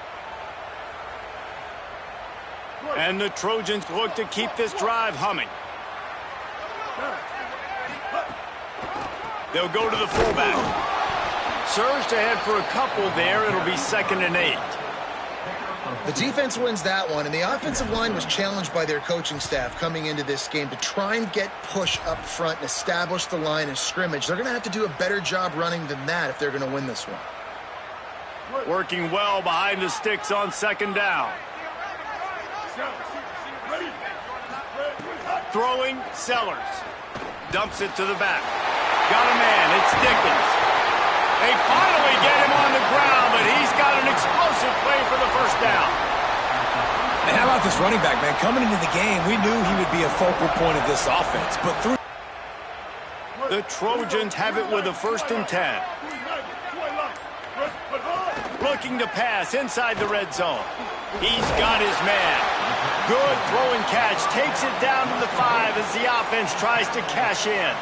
And the Trojans look to keep this drive humming. They'll go to the fullback. Surged ahead for a couple there. It'll be 2nd and 8. The defense wins that one, and the offensive line was challenged by their coaching staff coming into this game to try and get push up front and establish the line of scrimmage. They're going to have to do a better job running than that if they're going to win this one. Working well behind the sticks on 2nd down. Throwing, Sellers. Dumps it to the back. Got a man, it's Dickens. They finally get him on the ground, but he's got an explosive play for the first down. And how about this running back, man? Coming into the game, we knew he would be a focal point of this offense. But through the Trojans have it with a 1st and 10. Looking to pass inside the red zone. He's got his man. Good throw and catch. Takes it down to the 5 as the offense tries to cash in.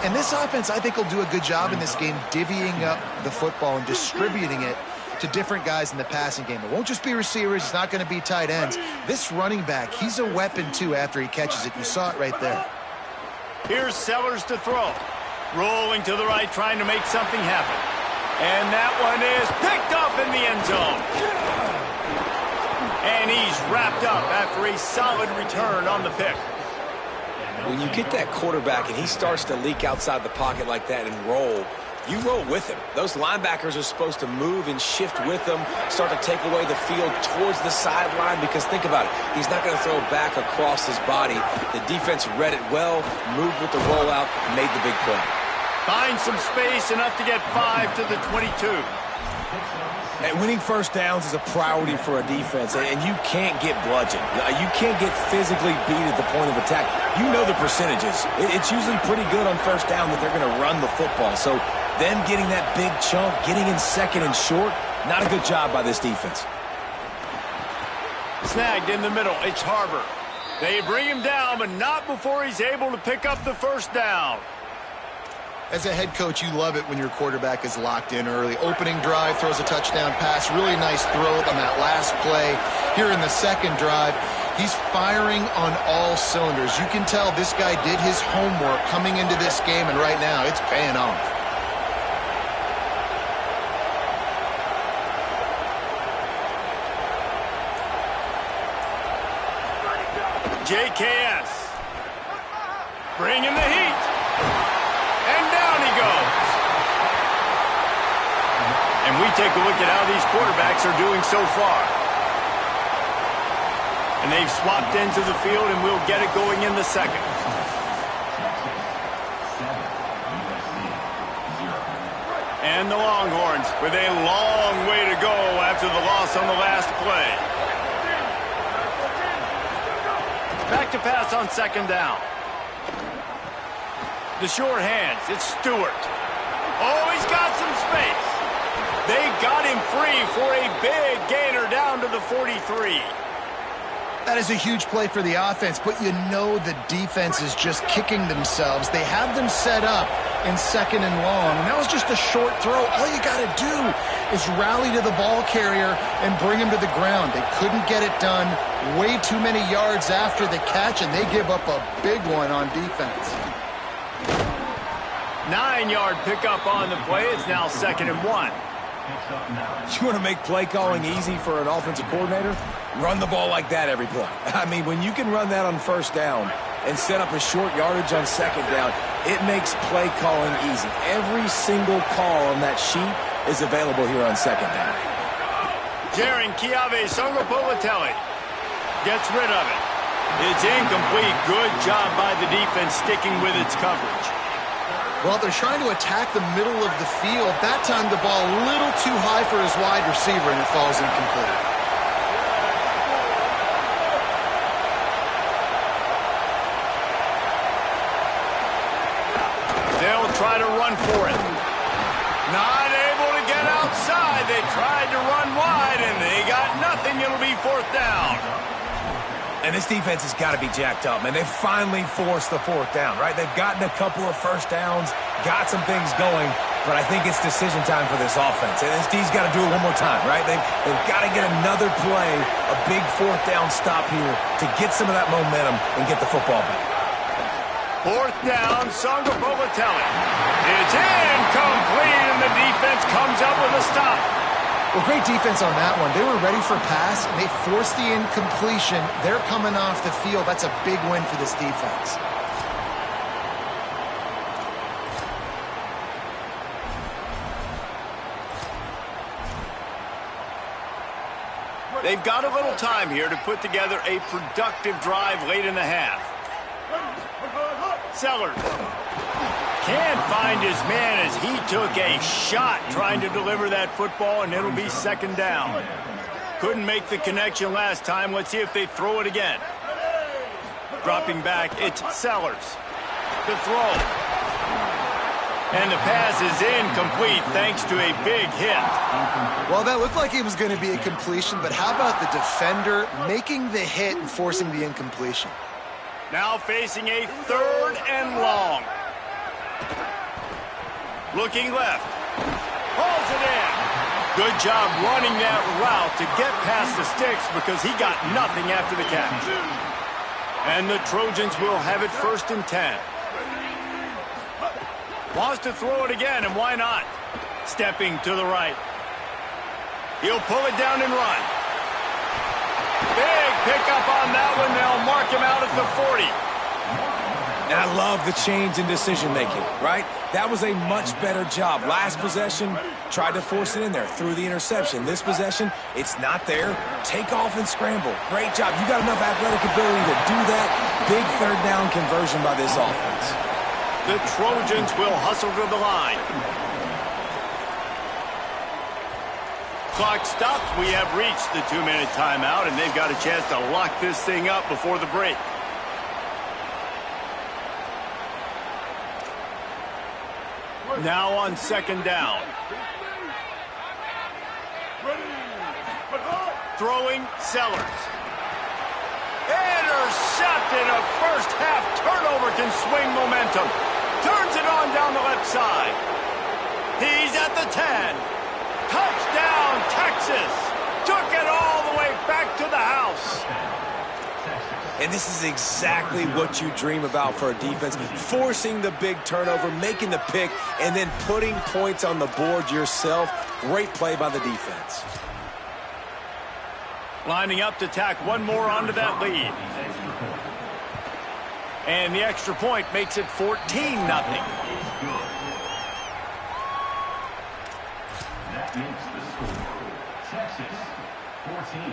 And this offense, I think, will do a good job in this game divvying up the football and distributing it to different guys in the passing game. It won't just be receivers. It's not going to be tight ends. This running back, he's a weapon, too, after he catches it. You saw it right there. Here's Sellers to throw. Rolling to the right, trying to make something happen. And that one is picked up in the end zone. And he's wrapped up after a solid return on the pick. when you get that quarterback and he starts to leak outside the pocket like that and roll, you roll with him. Those linebackers are supposed to move and shift with him, start to take away the field towards the sideline, because think about it. He's not going to throw back across his body. The defense read it well, moved with the rollout, made the big play. Find some space, enough to get 5 to the 22. And winning first downs is a priority for a defense, and you can't get bludgeoned. You can't get physically beat at the point of attack. You know the percentages. It's usually pretty good on first down that they're going to run the football. So them getting that big chunk, getting in second and short, not a good job by this defense. Snagged in the middle. It's Harbor. They bring him down, but not before he's able to pick up the first down. As a head coach, you love it when your quarterback is locked in early. Opening drive, throws a touchdown pass. Really nice throw on that last play. Here in the second drive, he's firing on all cylinders. You can tell this guy did his homework coming into this game, and right now it's paying off. JKS. Bringing the heat. And down he goes. And we take a look at how these quarterbacks are doing so far. And they've swapped into the field, and we'll get it going in the second. And the Longhorns with a long way to go after the loss on the last play. Back to pass on second down. The sure hands, it's Stewart. Oh, he's got some space. They got him free for a big gainer down to the 43. That is a huge play for the offense, but you know the defense is just kicking themselves. They have them set up in second and long, and that was just a short throw. All you got to do is rally to the ball carrier and bring him to the ground. They couldn't get it done. Way too many yards after the catch, and they give up a big one on defense. 9-yard pickup on the play. It's now 2nd and 1. You want to make play calling easy for an offensive coordinator? Run the ball like that every play. I mean, when you can run that on first down and set up a short yardage on second down, it makes play calling easy. Every single call on that sheet is available here on second down. Jaron Kiave Songopovatelli gets rid of it. It's incomplete. Good job by the defense sticking with its coverage. Well, they're trying to attack the middle of the field. That time the ball a little too high for his wide receiver, and it falls incomplete. try to run for it. Not able to get outside. They tried to run wide, and they got nothing. It'll be 4th down. And this defense has got to be jacked up, man. They finally forced the 4th down, right? They've gotten a couple of first downs, got some things going, but I think it's decision time for this offense. And this D's got to do it one more time, right? They've got to get another play, a big 4th down stop here to get some of that momentum and get the football back. 4th down, Songa Bogatelli. It's incomplete, and the defense comes up with a stop. Well, great defense on that one. They were ready for pass, and they forced the incompletion. They're coming off the field. That's a big win for this defense. They've got a little time here to put together a productive drive late in the half. Sellers can't find his man as he took a shot trying to deliver that football, and it'll be 2nd down. Couldn't make the connection last time. Let's see if they throw it again. Dropping back, it's Sellers. The throw. And the pass is incomplete thanks to a big hit. Well, that looked like it was going to be a completion, but how about the defender making the hit and forcing the incompletion? Now facing a 3rd and long. Looking left. Pulls it in. Good job running that route to get past the sticks because he got nothing after the catch. And the Trojans will have it 1st and 10. Wants to throw it again, and why not? Stepping to the right. He'll pull it down and run. Big pickup on that one. They'll mark him out at the 40. And I love the change in decision-making, right? That was a much better job. Last possession, tried to force it in there, threw the interception. This possession, it's not there. Take off and scramble. Great job. You got enough athletic ability to do that. Big 3rd down conversion by this offense. The Trojans will hustle to the line. Clock stops. We have reached the 2-minute timeout, and they've got a chance to lock this thing up before the break. Now on 2nd down. Throwing Sellers. Intercepted. A first-half turnover can swing momentum. Turns it on down the left side. He's at the 10. Touchdown, Texas. Took it all the way back to the house. And this is exactly what you dream about for a defense. Forcing the big turnover, making the pick, and then putting points on the board yourself. Great play by the defense. Lining up to tack one more onto that lead. And the extra point makes it 14-0. That makes the score Texas 14,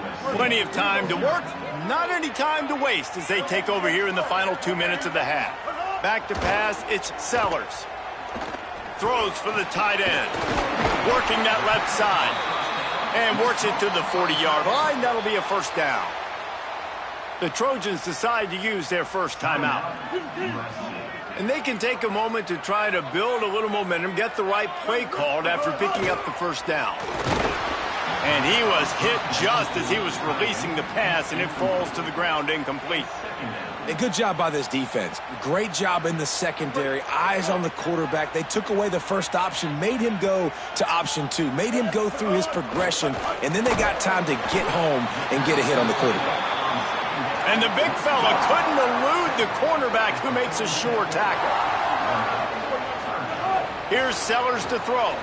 USA. Plenty of time to work, not any time to waste as they take over here in the final 2 minutes of the half. Back to pass, it's Sellers. Throws for the tight end. Working that left side. And works it to the 40-yard line. That'll be a 1st down. The Trojans decide to use their first timeout. And they can take a moment to try to build a little momentum, get the right play called after picking up the 1st down. And he was hit just as he was releasing the pass, and it falls to the ground incomplete. A good job by this defense. Great job in the secondary. Eyes on the quarterback. They took away the first option, made him go to option 2, made him go through his progression, and then they got time to get home and get a hit on the quarterback. And the big fella couldn't elude the cornerback who makes a sure tackle. Here's Sellers to throw.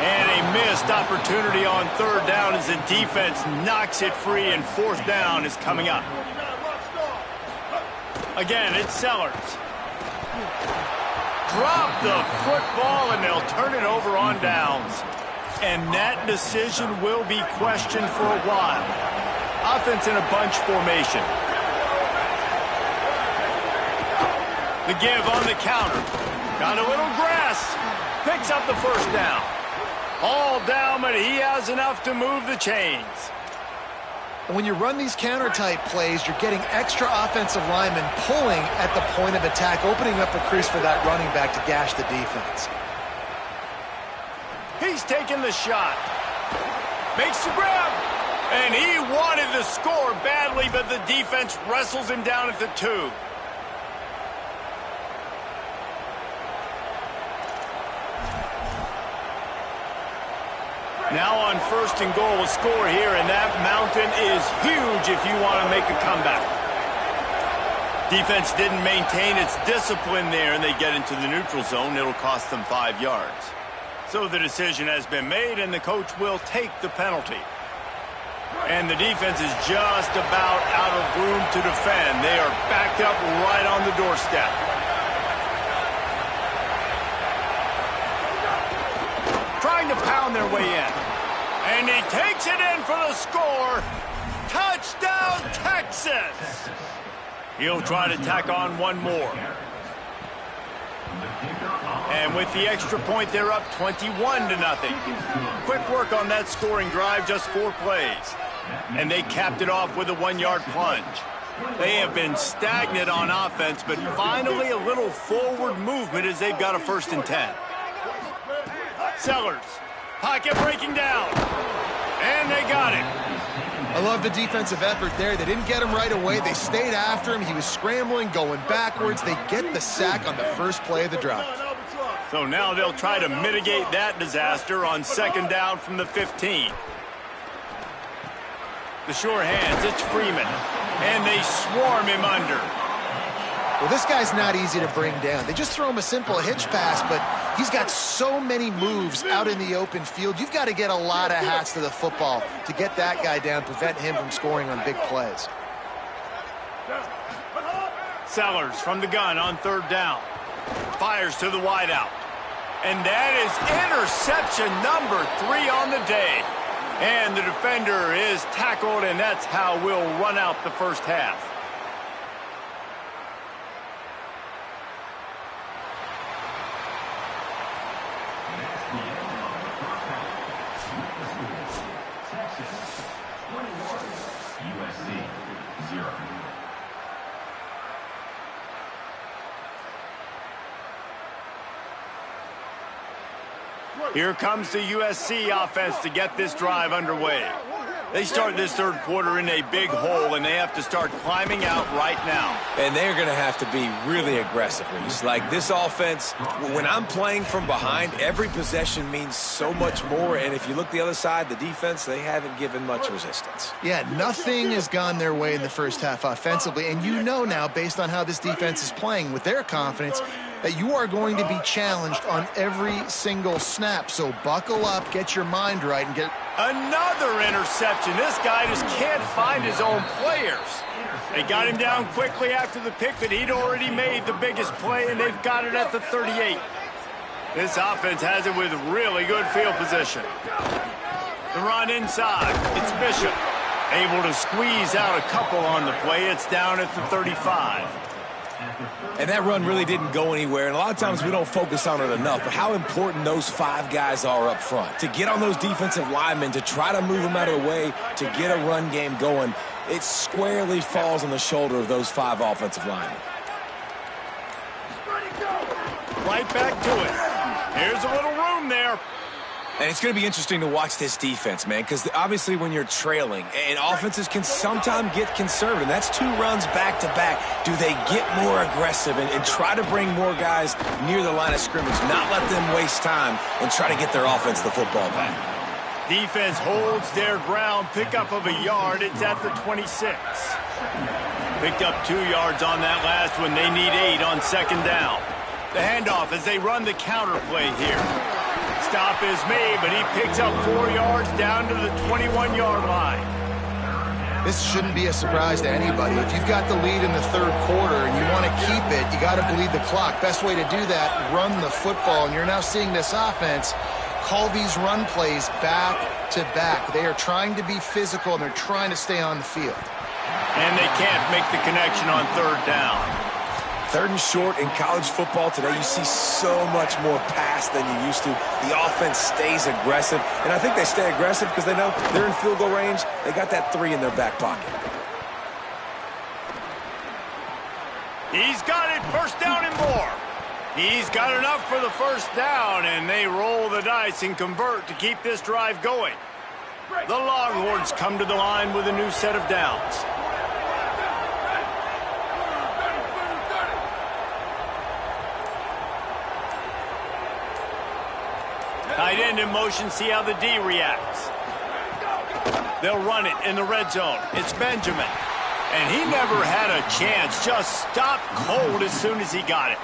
And a missed opportunity on 3rd down as the defense knocks it free, and 4th down is coming up. Again, it's Sellers. Drop the football, and they'll turn it over on downs. And that decision will be questioned for a while. Offense in a bunch formation. The give on the counter. Got a little grass. Picks up the 1st down. All down, but he has enough to move the chains. And when you run these counter-type plays, you're getting extra offensive linemen pulling at the point of attack, opening up a crease for that running back to gash the defense. He's taking the shot. Makes the grab. And he wanted to score badly, but the defense wrestles him down at the 2. Now on 1st and goal, a score here, and that mountain is huge if you want to make a comeback. Defense didn't maintain its discipline there, and they get into the neutral zone. It'll cost them 5 yards. So the decision has been made, and the coach will take the penalty. And the defense is just about out of room to defend. They are backed up right on the doorstep. Trying to pound their way in. And he takes it in for the score. Touchdown, Texas! He'll try to tack on one more. And with the extra point, they're up 21-0. Quick work on that scoring drive, just 4 plays. And they capped it off with a 1-yard plunge. They have been stagnant on offense, but finally a little forward movement as they've got a 1st and 10. Sellers, pocket breaking down. And they got it. I love the defensive effort there. They didn't get him right away. They stayed after him. He was scrambling, going backwards. They get the sack on the first play of the drive. So now they'll try to mitigate that disaster on 2nd down from the 15. The sure hands, it's Freeman. And they swarm him under. Well, this guy's not easy to bring down. They just throw him a simple hitch pass, but he's got so many moves out in the open field. You've got to get a lot of hats to the football to get that guy down, prevent him from scoring on big plays. Sellers from the gun on 3rd down. Fires to the wideout. And that is interception number 3 on the day. And the defender is tackled, and that's how we'll run out the first half. Here comes the USC offense to get this drive underway. They start this 3rd quarter in a big hole, and they have to start climbing out right now. And they're going to have to be really aggressive, Reese. Like this offense, when I'm playing from behind, every possession means so much more. And if you look the other side, the defense, they haven't given much resistance. Yeah, nothing has gone their way in the first half offensively. And you know now, based on how this defense is playing with their confidence, that you are going to be challenged on every single snap. So buckle up, get your mind right, and get... Another interception. This guy just can't find his own players. They got him down quickly after the pick, but he'd already made the biggest play, and they've got it at the 38. This offense has it with really good field position. The run inside. It's Bishop. Able to squeeze out a couple on the play. It's down at the 35. And that run really didn't go anywhere. And a lot of times we don't focus on it enough. But how important those 5 guys are up front. To get on those defensive linemen, to try to move them out of the way, to get a run game going, it squarely falls on the shoulder of those 5 offensive linemen. Right back to it. Here's a little room there. And it's going to be interesting to watch this defense, man, because obviously when you're trailing, and offenses can sometimes get conservative. That's 2 runs back-to-back. Do they get more aggressive and try to bring more guys near the line of scrimmage, not let them waste time, and try to get their offense the football back? Defense holds their ground, pickup of a yard. It's at the 26. Picked up 2 yards on that last one. They need 8 on 2nd down. The handoff as they run the counter play here. Stop is made, but he picks up 4 yards down to the 21-yard line. This shouldn't be a surprise to anybody. If you've got the lead in the 3rd quarter and you want to keep it, you got to bleed the clock. Best way to do that, run the football. And you're now seeing this offense call these run plays back to back. They are trying to be physical, and they're trying to stay on the field. And they can't make the connection on 3rd down. 3rd and short in college football today, you see so much more pass than you used to. The offense stays aggressive, and I think they stay aggressive because they know they're in field goal range. They got that 3 in their back pocket. He's got it, 1st down and more. He's got enough for the 1st down, and they roll the dice and convert to keep this drive going. The Longhorns come to the line with a new set of downs. Tight end in motion, see how the D reacts. They'll run it in the red zone. It's Benjamin. And he never had a chance, just stopped cold as soon as he got it.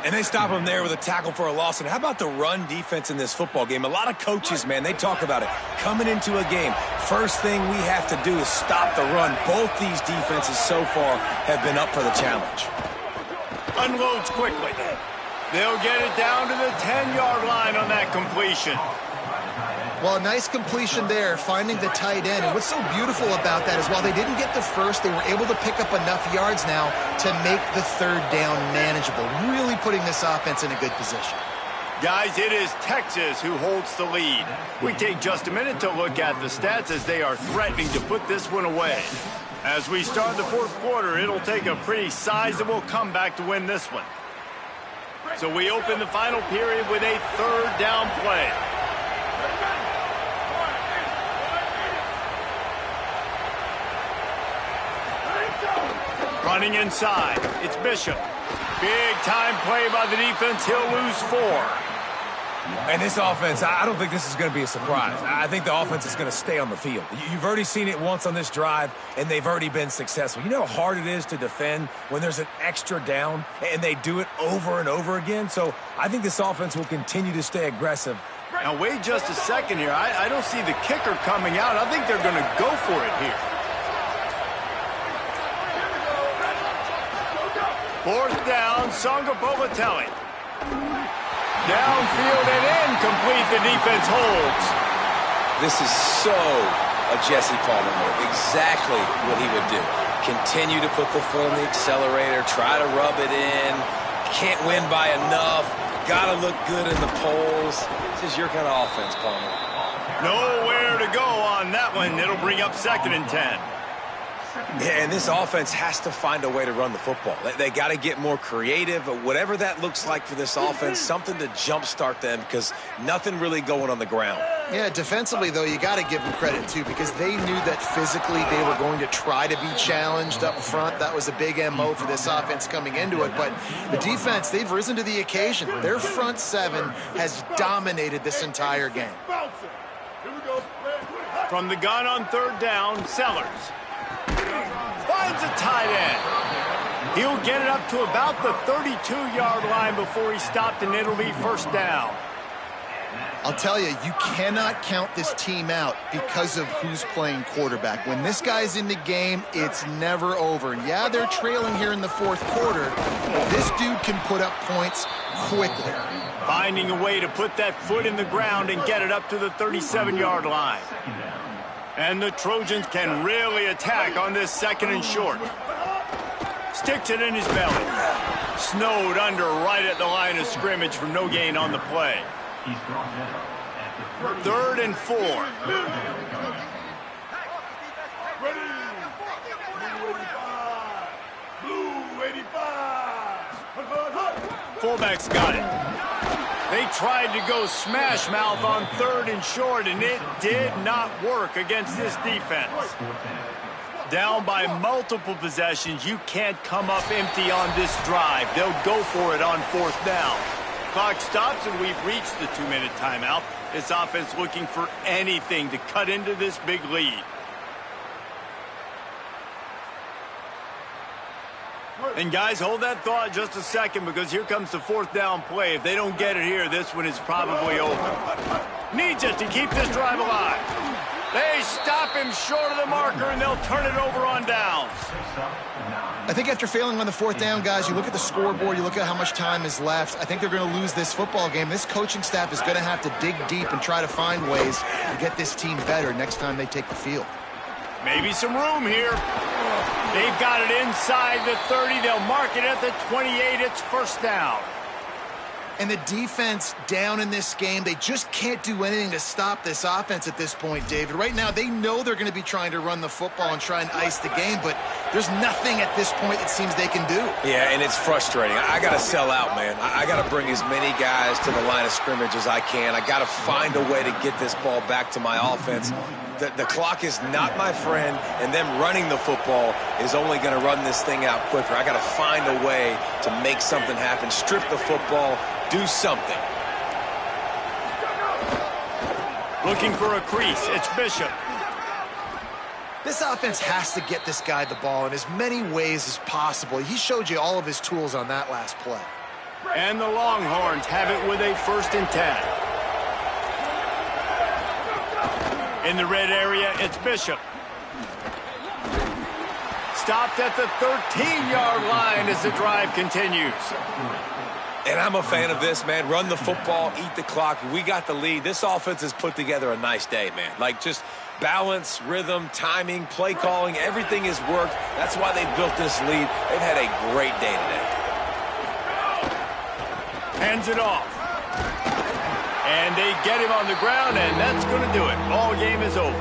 And they stop him there with a tackle for a loss. And how about the run defense in this football game? A lot of coaches, man, they talk about it. Coming into a game, first thing we have to do is stop the run. Both these defenses so far have been up for the challenge. Unloads quickly. They'll get it down to the 10-yard line on that completion. Well, a nice completion there, finding the tight end. And what's so beautiful about that is while they didn't get the first, they were able to pick up enough yards now to make the 3rd down manageable, really putting this offense in a good position. Guys, it is Texas who holds the lead. We take just a minute to look at the stats as they are threatening to put this one away. As we start the 4th quarter, it'll take a pretty sizable comeback to win this one. So we open the final period with a 3rd down play. Running inside, it's Bishop. Big time play by the defense, he'll lose 4. And this offense, I don't think this is going to be a surprise. I think the offense is going to stay on the field. You've already seen it once on this drive, and they've already been successful. You know how hard it is to defend when there's an extra down, and they do it over and over again? So I think this offense will continue to stay aggressive. Now wait just a second here. I don't see the kicker coming out. I think they're going to go for it here. 4th down, Songa Bogatelli. Downfield and incomplete, the defense holds. This is so a Jesse Palmer move. Exactly what he would do. Continue to put the foot on the accelerator, try to rub it in. Can't win by enough. Got to look good in the polls. This is your kind of offense, Palmer. Nowhere to go on that one. It'll bring up 2nd and 10. Yeah, and this offense has to find a way to run the football. They got to get more creative, whatever that looks like for this offense, something to jumpstart them because nothing really going on the ground. Yeah, defensively, though, you got to give them credit, too, because they knew that physically they were going to try to be challenged up front. That was a big MO for this offense coming into it. But the defense, they've risen to the occasion. Their front 7 has dominated this entire game. From the gun on 3rd down, Sellers. Finds a tight end. He'll get it up to about the 32-yard line before he stopped, and it'll be 1st down. I'll tell you, you cannot count this team out because of who's playing quarterback. When this guy's in the game, it's never over. Yeah, they're trailing here in the 4th quarter, but this dude can put up points quickly. Finding a way to put that foot in the ground and get it up to the 37-yard line. And the Trojans can really attack on this 2nd and short. Sticks it in his belly. Snowed under right at the line of scrimmage for no gain on the play. 3rd and 4. Blue 85. Fullback's got it. They tried to go smash mouth on 3rd and short, and it did not work against this defense. Down by multiple possessions, you can't come up empty on this drive. They'll go for it on 4th down. Clock stops, and we've reached the 2-minute timeout. This offense looking for anything to cut into this big lead. And guys, hold that thought just a second because here comes the 4th down play. If they don't get it here, this one is probably over. Needs it to keep this drive alive. They stop him short of the marker, and they'll turn it over on downs. I think after failing on the 4th down, guys, you look at the scoreboard, you look at how much time is left. I think they're going to lose this football game. This coaching staff is going to have to dig deep and try to find ways to get this team better next time they take the field. Maybe some room here. They've got it inside the 30. They'll mark it at the 28. It's first down. And the defense down in this game, they just can't do anything to stop this offense at this point, David. Right now, they know they're going to be trying to run the football and try and ice the game, but there's nothing at this point it seems they can do. Yeah, and it's frustrating. I got to sell out, man. I got to bring as many guys to the line of scrimmage as I can. I got to find a way to get this ball back to my offense. The clock is not my friend, and them running the football is only going to run this thing out quicker. I got to find a way to make something happen, strip the football, do something. Looking for a crease. It's Bishop. This offense has to get this guy the ball in as many ways as possible. He showed you all of his tools on that last play. And the Longhorns have it with a 1st and 10. In the red area, it's Bishop. Stopped at the 13-yard line as the drive continues. And I'm a fan of this, man. Run the football, eat the clock. We got the lead. This offense has put together a nice day, man. Like, just balance, rhythm, timing, play calling, everything has worked. That's why they built this lead. They've had a great day today. Hands it off. And they get him on the ground, and that's going to do it. Ball game is over.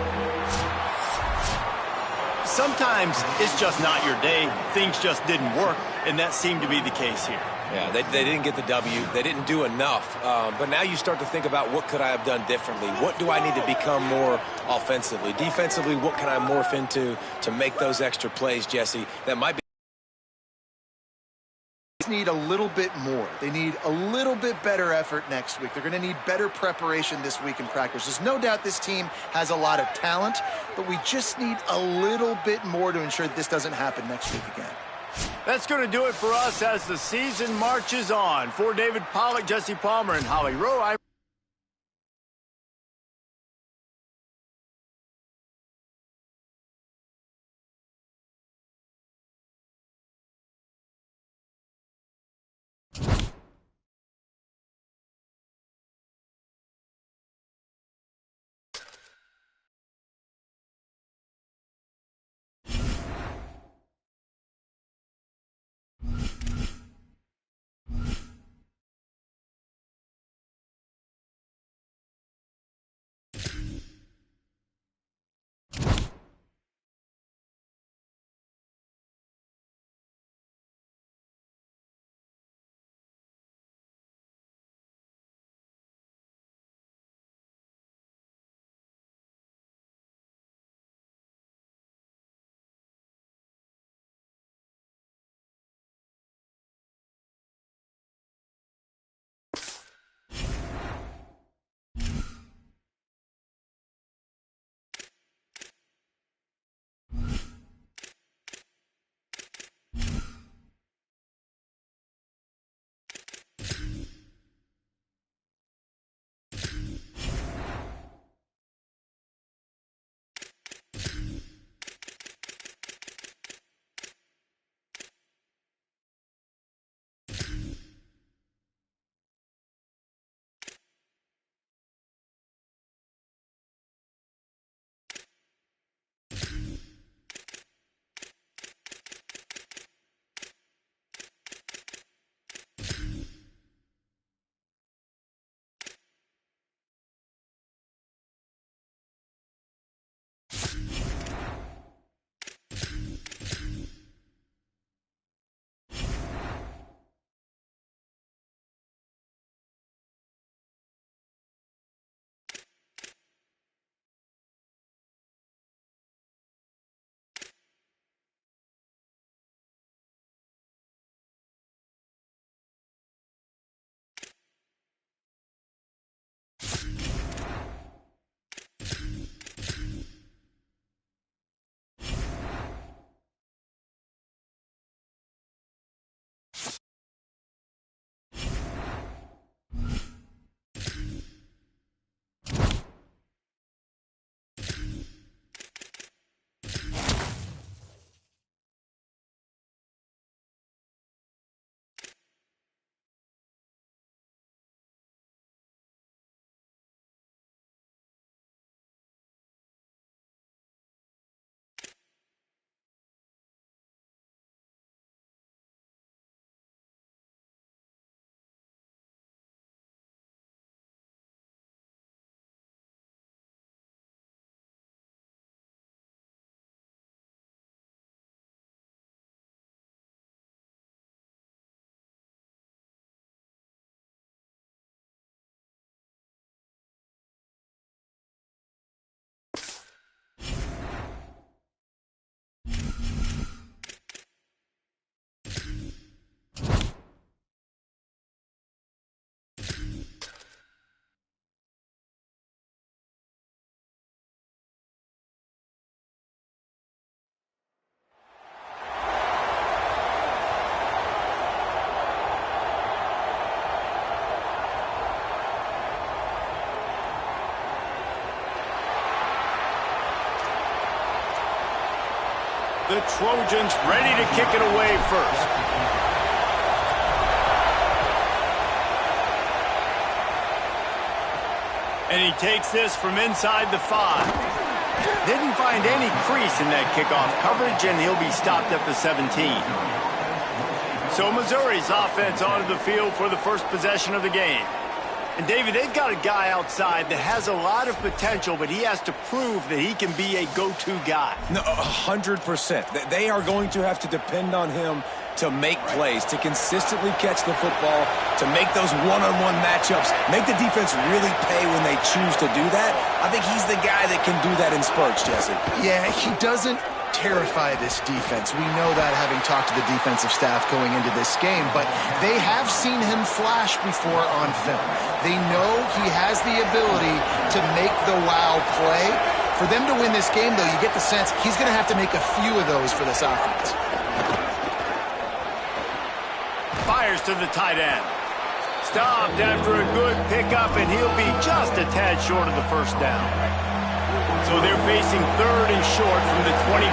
Sometimes it's just not your day. Things just didn't work, and that seemed to be the case here. Yeah, they didn't get the W. They didn't do enough. But now you start to think about, what could I have done differently? What do I need to become more offensively? Defensively, what can I morph into to make those extra plays, Jesse? That might be. Need a little bit more. They need a little bit better effort next week. They're going to need better preparation this week in practice. There's no doubt this team has a lot of talent, but we just need a little bit more to ensure that this doesn't happen next week again. That's going to do it for us as the season marches on. For David Pollack, Jesse Palmer, and Holly Rowe, The Trojans ready to kick it away first. And he takes this from inside the 5. Didn't find any crease in that kickoff coverage, and he'll be stopped at the 17. So Missouri's offense onto the field for the first possession of the game. And, David, they've got a guy outside that has a lot of potential, but he has to prove that he can be a go-to guy. No, 100%. They are going to have to depend on him to make plays, to consistently catch the football, to make those one-on-one matchups, make the defense really pay when they choose to do that. I think he's the guy that can do that in spurts, Jesse. Yeah, he doesn't terrify this defense. We know that, having talked to the defensive staff going into this game, but they have seen him flash before on film. They know he has the ability to make the wow play. For them to win this game, though, you get the sense he's going to have to make a few of those for this offense. Fires to the tight end. Stopped after a good pickup, and he'll be just a tad short of the first down. So they're facing 3rd and short from the 25.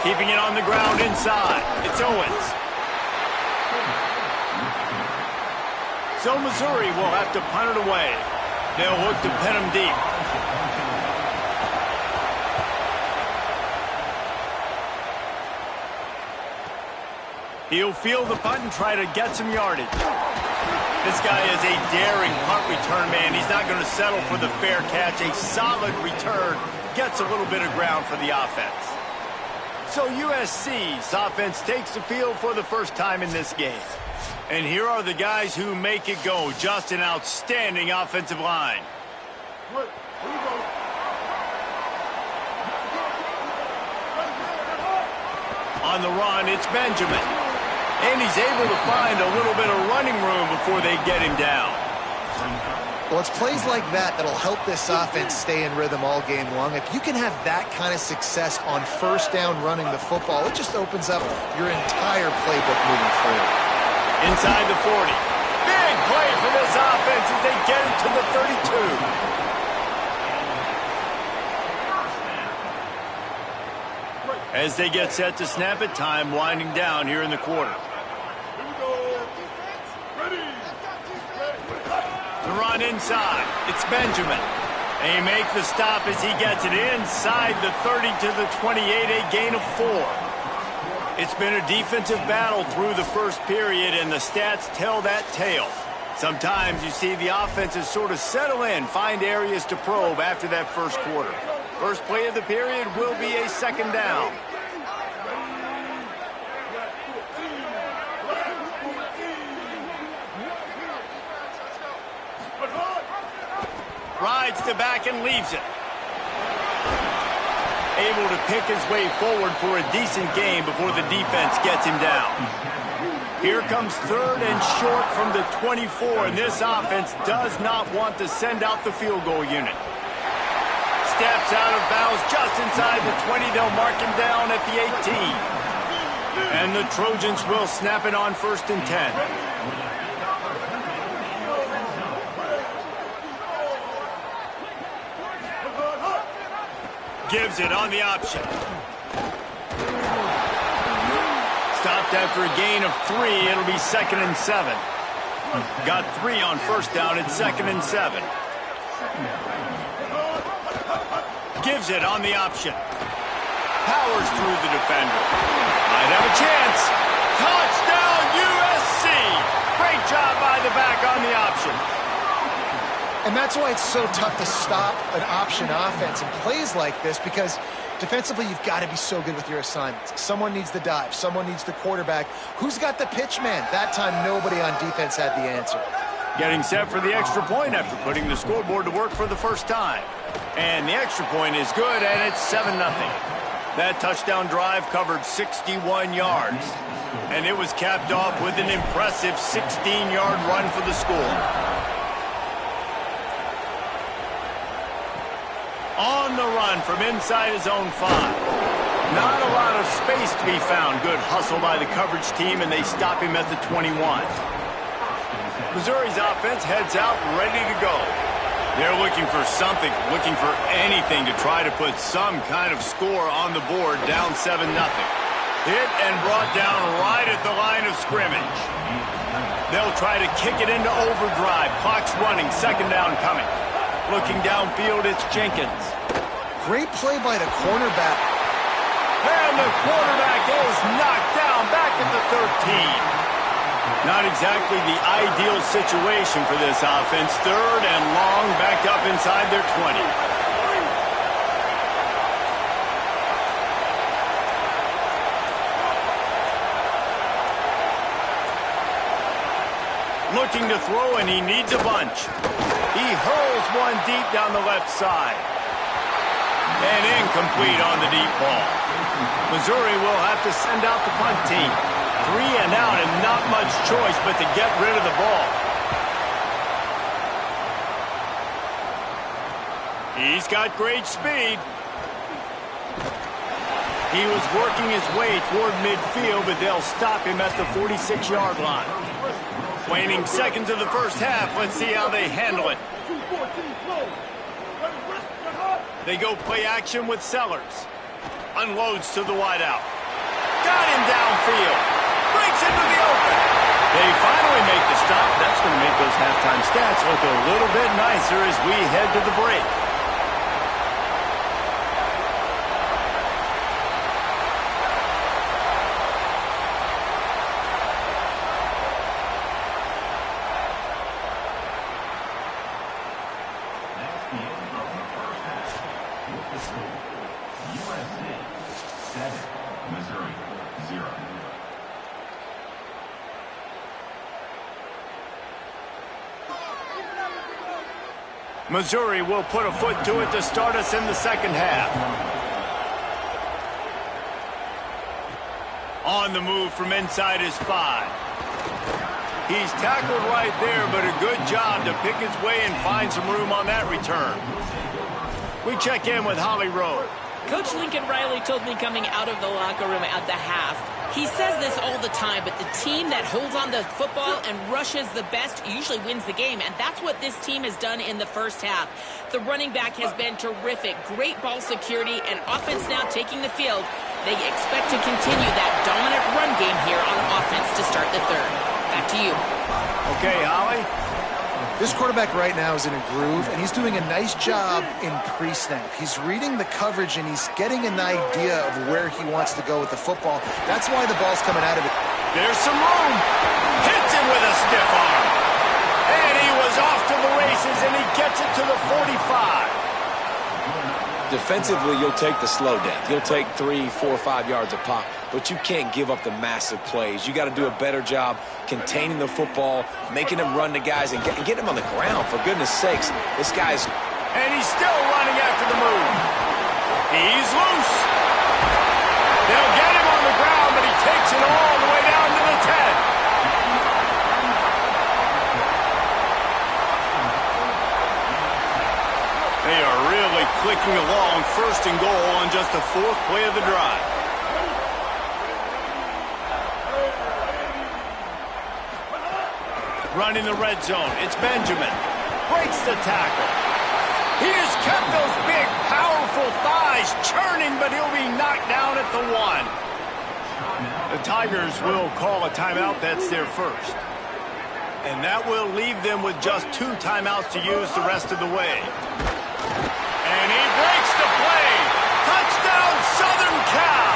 Keeping it on the ground inside. It's Owens. So Missouri will have to punt it away. They'll look to pin him deep. He'll field the punt and try to get some yardage. This guy is a daring punt return man. He's not going to settle for the fair catch. A solid return gets a little bit of ground for the offense. So USC's offense takes the field for the first time in this game. And here are the guys who make it go. Just an outstanding offensive line. On the run, it's Benjamin. And he's able to find a little bit of running room before they get him down. Well, it's plays like that that'll help this offense stay in rhythm all game long. If you can have that kind of success on first down running the football, it just opens up your entire playbook moving forward. Inside the 40. Big play for this offense as they get it to the 32. As they get set to snap it, time winding down here in the quarter. The run inside. It's Benjamin. They make the stop as he gets it inside the 30 to the 28, a gain of 4. It's been a defensive battle through the first period, and the stats tell that tale. Sometimes you see the offenses sort of settle in, find areas to probe after that first quarter. First play of the period will be a second down. Rides to back and leaves it. Able to pick his way forward for a decent gain before the defense gets him down. Here comes 3rd and short from the 24, and this offense does not want to send out the field goal unit. Steps out of bounds just inside the 20. They'll mark him down at the 18. And the Trojans will snap it on 1st and 10. Gives it on the option. Stopped after a gain of 3. It'll be 2nd and 7. Got 3 on first down. It's 2nd and 7. Gives it on the option. Powers through the defender. Might have a chance. Touchdown USC. Great job by the back on the option. And that's why it's so tough to stop an option offense in plays like this, because defensively you've got to be so good with your assignments. Someone needs the dive. Someone needs the quarterback. Who's got the pitch man? That time nobody on defense had the answer. Getting set for the extra point after putting the scoreboard to work for the first time. And the extra point is good, and it's 7-0. That touchdown drive covered 61 yards. And it was capped off with an impressive 16-yard run for the score. On the run from inside his own 5. Not a lot of space to be found. Good hustle by the coverage team, and they stop him at the 21. Missouri's offense heads out ready to go. They're looking for something, looking for anything to try to put some kind of score on the board, down 7-0. Hit and brought down right at the line of scrimmage. They'll try to kick it into overdrive. Clock's running, second down coming. Looking downfield, it's Jenkins. Great play by the cornerback. And the quarterback is knocked down back at the 13. Not exactly the ideal situation for this offense. Third and long, back up inside their 20. Looking to throw, and he needs a bunch. He hurls one deep down the left side. And incomplete on the deep ball. Missouri will have to send out the punt team. 3 and out, and not much choice but to get rid of the ball. He's got great speed. He was working his way toward midfield, but they'll stop him at the 46-yard line. Waning seconds of the first half. Let's see how they handle it. They go play action with Sellers. Unloads to the wideout. Got him downfield. Breaks into the open. They finally make the stop. That's going to make those halftime stats look a little bit nicer as we head to the break. That's the end of the first half. With the score, USC 7, Missouri 0. Missouri will put a foot to it to start us in the second half. On the move from inside his 5. He's tackled right there, but a good job to pick his way and find some room on that return. We check in with Holly Rowe. Coach Lincoln Riley told me coming out of the locker room at the half, he says this all the time, but the team that holds on to football and rushes the best usually wins the game, and that's what this team has done in the first half. The running back has been terrific. Great ball security and offense now taking the field. They expect to continue that dominant run game here on offense to start the third. Back to you. Okay, Holly. This quarterback right now is in a groove, and he's doing a nice job in pre-snap. He's reading the coverage, and he's getting an idea of where he wants to go with the football. That's why the ball's coming out of it. There's some room. Hits him with a stiff arm. And he was off to the races, and he gets it to the 45. Defensively, you'll take the slow downs. You'll take 3, 4, 5 yards a pop, but you can't give up the massive plays. You got to do a better job containing the football, making them run the guys, and get them on the ground. For goodness sakes, this guy's... And he's still running after the move. He's loose. They'll get him on the ground, but he takes it all the way down to the 10. They are really clicking along, first and goal on just the 4th play of the drive. Running the red zone, it's Benjamin. Breaks the tackle. He has kept those big, powerful thighs churning, but he'll be knocked down at the 1. The Tigers will call a timeout. That's their first. And that will leave them with just 2 timeouts to use the rest of the way. And he breaks the play. Touchdown, Southern Cal.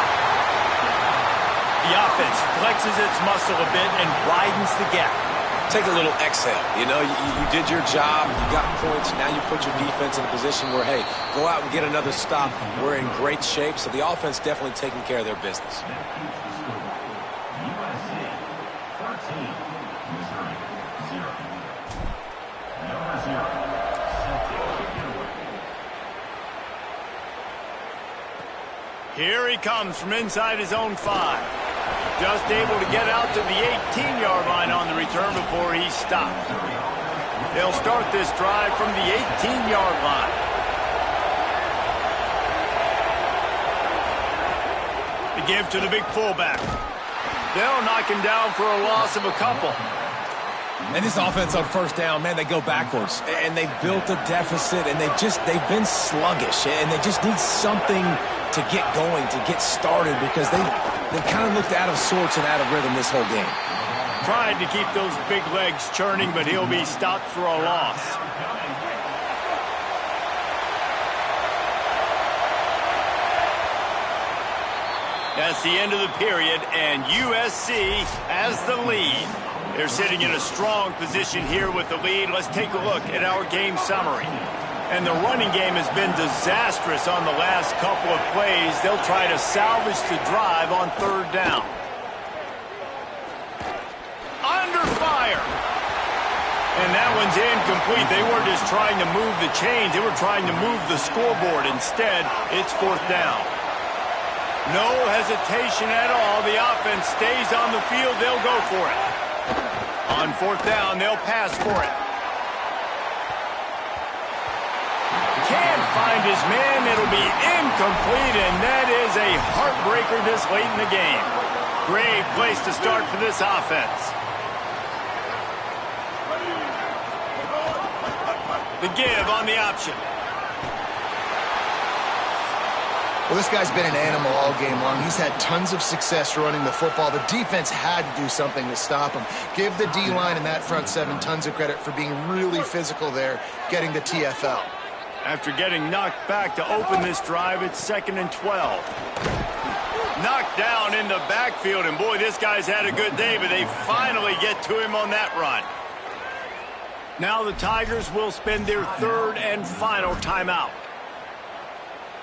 The offense flexes its muscle a bit and widens the gap. Take a little exhale. You know, you did your job. You got points. Now you put your defense in a position where, hey, go out and get another stop. We're in great shape. So the offense definitely taking care of their business. USC 13, Missouri 0. Number 0, set to kick it away. Here he comes from inside his own 5. Just able to get out to the 18-yard line on the return before he stopped. They'll start this drive from the 18-yard line. The give to the big fullback. They'll knock him down for a loss of a couple. And this offense on first down, man, they go backwards. And they've built a deficit, and they've been sluggish. And they just need something to get going, to get started, because they've kind of looked out of sorts and out of rhythm this whole game. Tried to keep those big legs churning, but he'll be stopped for a loss. That's the end of the period, and USC has the lead. They're sitting in a strong position here with the lead. Let's take a look at our game summary. And the running game has been disastrous on the last couple of plays. They'll try to salvage the drive on third down. Under fire. And that one's incomplete. They weren't just trying to move the chains. They were trying to move the scoreboard. Instead, it's fourth down. No hesitation at all. The offense stays on the field. They'll go for it. On fourth down, they'll pass for it. Can't find his man. It'll be incomplete, and that is a heartbreaker this late in the game. Great place to start for this offense. The give on the option. Well, this guy's been an animal all game long. He's had tons of success running the football. The defense had to do something to stop him. Give the D-line and that front seven tons of credit for being really physical there, getting the TFL. After getting knocked back to open this drive, it's 2nd and 12. Knocked down in the backfield, and boy, this guy's had a good day, but they finally get to him on that run. Now the Tigers will spend their third and final timeout.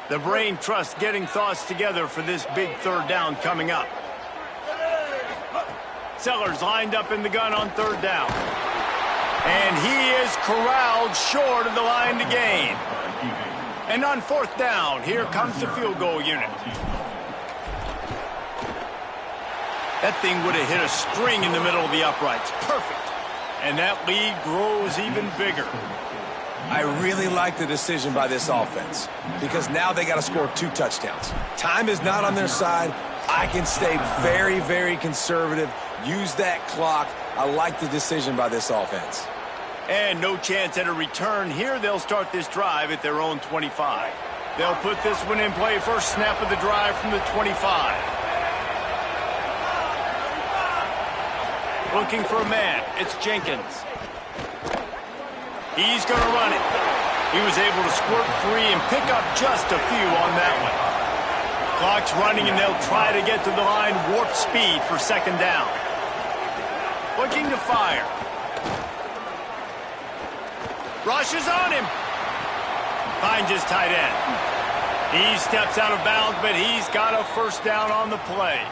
The brain trust getting thoughts together for this big third down coming up. Sellers lined up in the gun on third down. And he is corralled short of the line to gain. And on fourth down, here comes the field goal unit. That thing would have hit a string in the middle of the uprights. Perfect. And that lead grows even bigger. I really like the decision by this offense because now they got to score 2 touchdowns. Time is not on their side. I can stay very, very conservative, use that clock. I like the decision by this offense. And no chance at a return here. They'll start this drive at their own 25. They'll put this one in play. First snap of the drive from the 25. Looking for a man. It's Jenkins. He's going to run it. He was able to squirt free and pick up just a few on that one. Clock's running, and they'll try to get to the line warp speed for second down. Looking to fire. Rushes on him. Finds his tight end. He steps out of bounds, but he's got a first down on the play.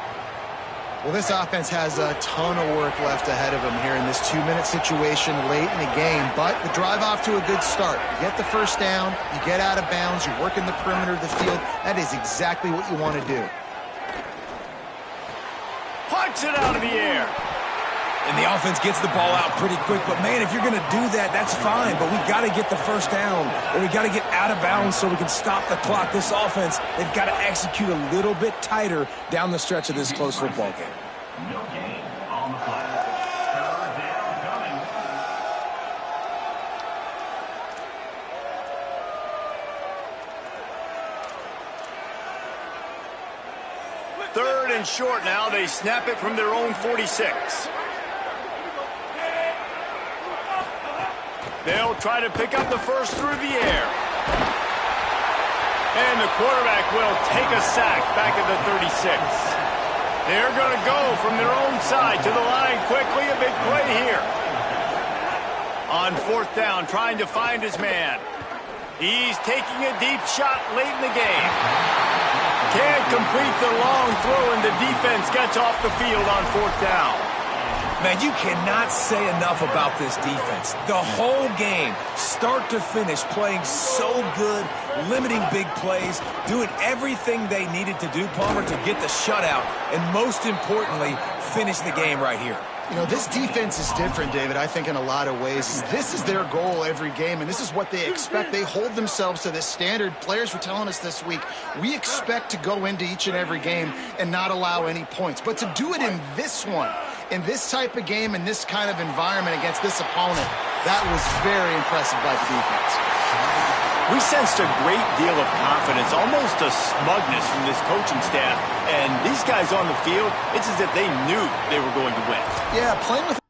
Well, this offense has a ton of work left ahead of them here in this 2-minute situation late in the game, but the drive off to a good start. You get the first down, you get out of bounds, you work in the perimeter of the field. That is exactly what you want to do. Punts it out of the air. And the offense gets the ball out pretty quick, but man, if you're going to do that, that's fine, but we got to get the first down, or we got to get out of bounds so we can stop the clock. This offense, they've got to execute a little bit tighter down the stretch of this close football game. No gain on the play. Third down coming. Third and short now. They snap it from their own 46. They'll try to pick up the first through the air. And the quarterback will take a sack back at the 36. They're going to go from their own side to the line quickly. A big play here. On fourth down, trying to find his man. He's taking a deep shot late in the game. Can't complete the long throw, and the defense gets off the field on fourth down. Man, you cannot say enough about this defense. The whole game, start to finish, playing so good, limiting big plays, doing everything they needed to do, Palmer, to get the shutout, and most importantly, finish the game right here. You know, this defense is different, David, I think in a lot of ways. This is their goal every game, and this is what they expect. They hold themselves to this standard. Players were telling us this week, we expect to go into each and every game and not allow any points. But to do it in this one, in this type of game, in this kind of environment against this opponent, that was very impressive by the defense. We sensed a great deal of confidence, almost a smugness from this coaching staff. And these guys on the field, it's as if they knew they were going to win. Yeah, playing with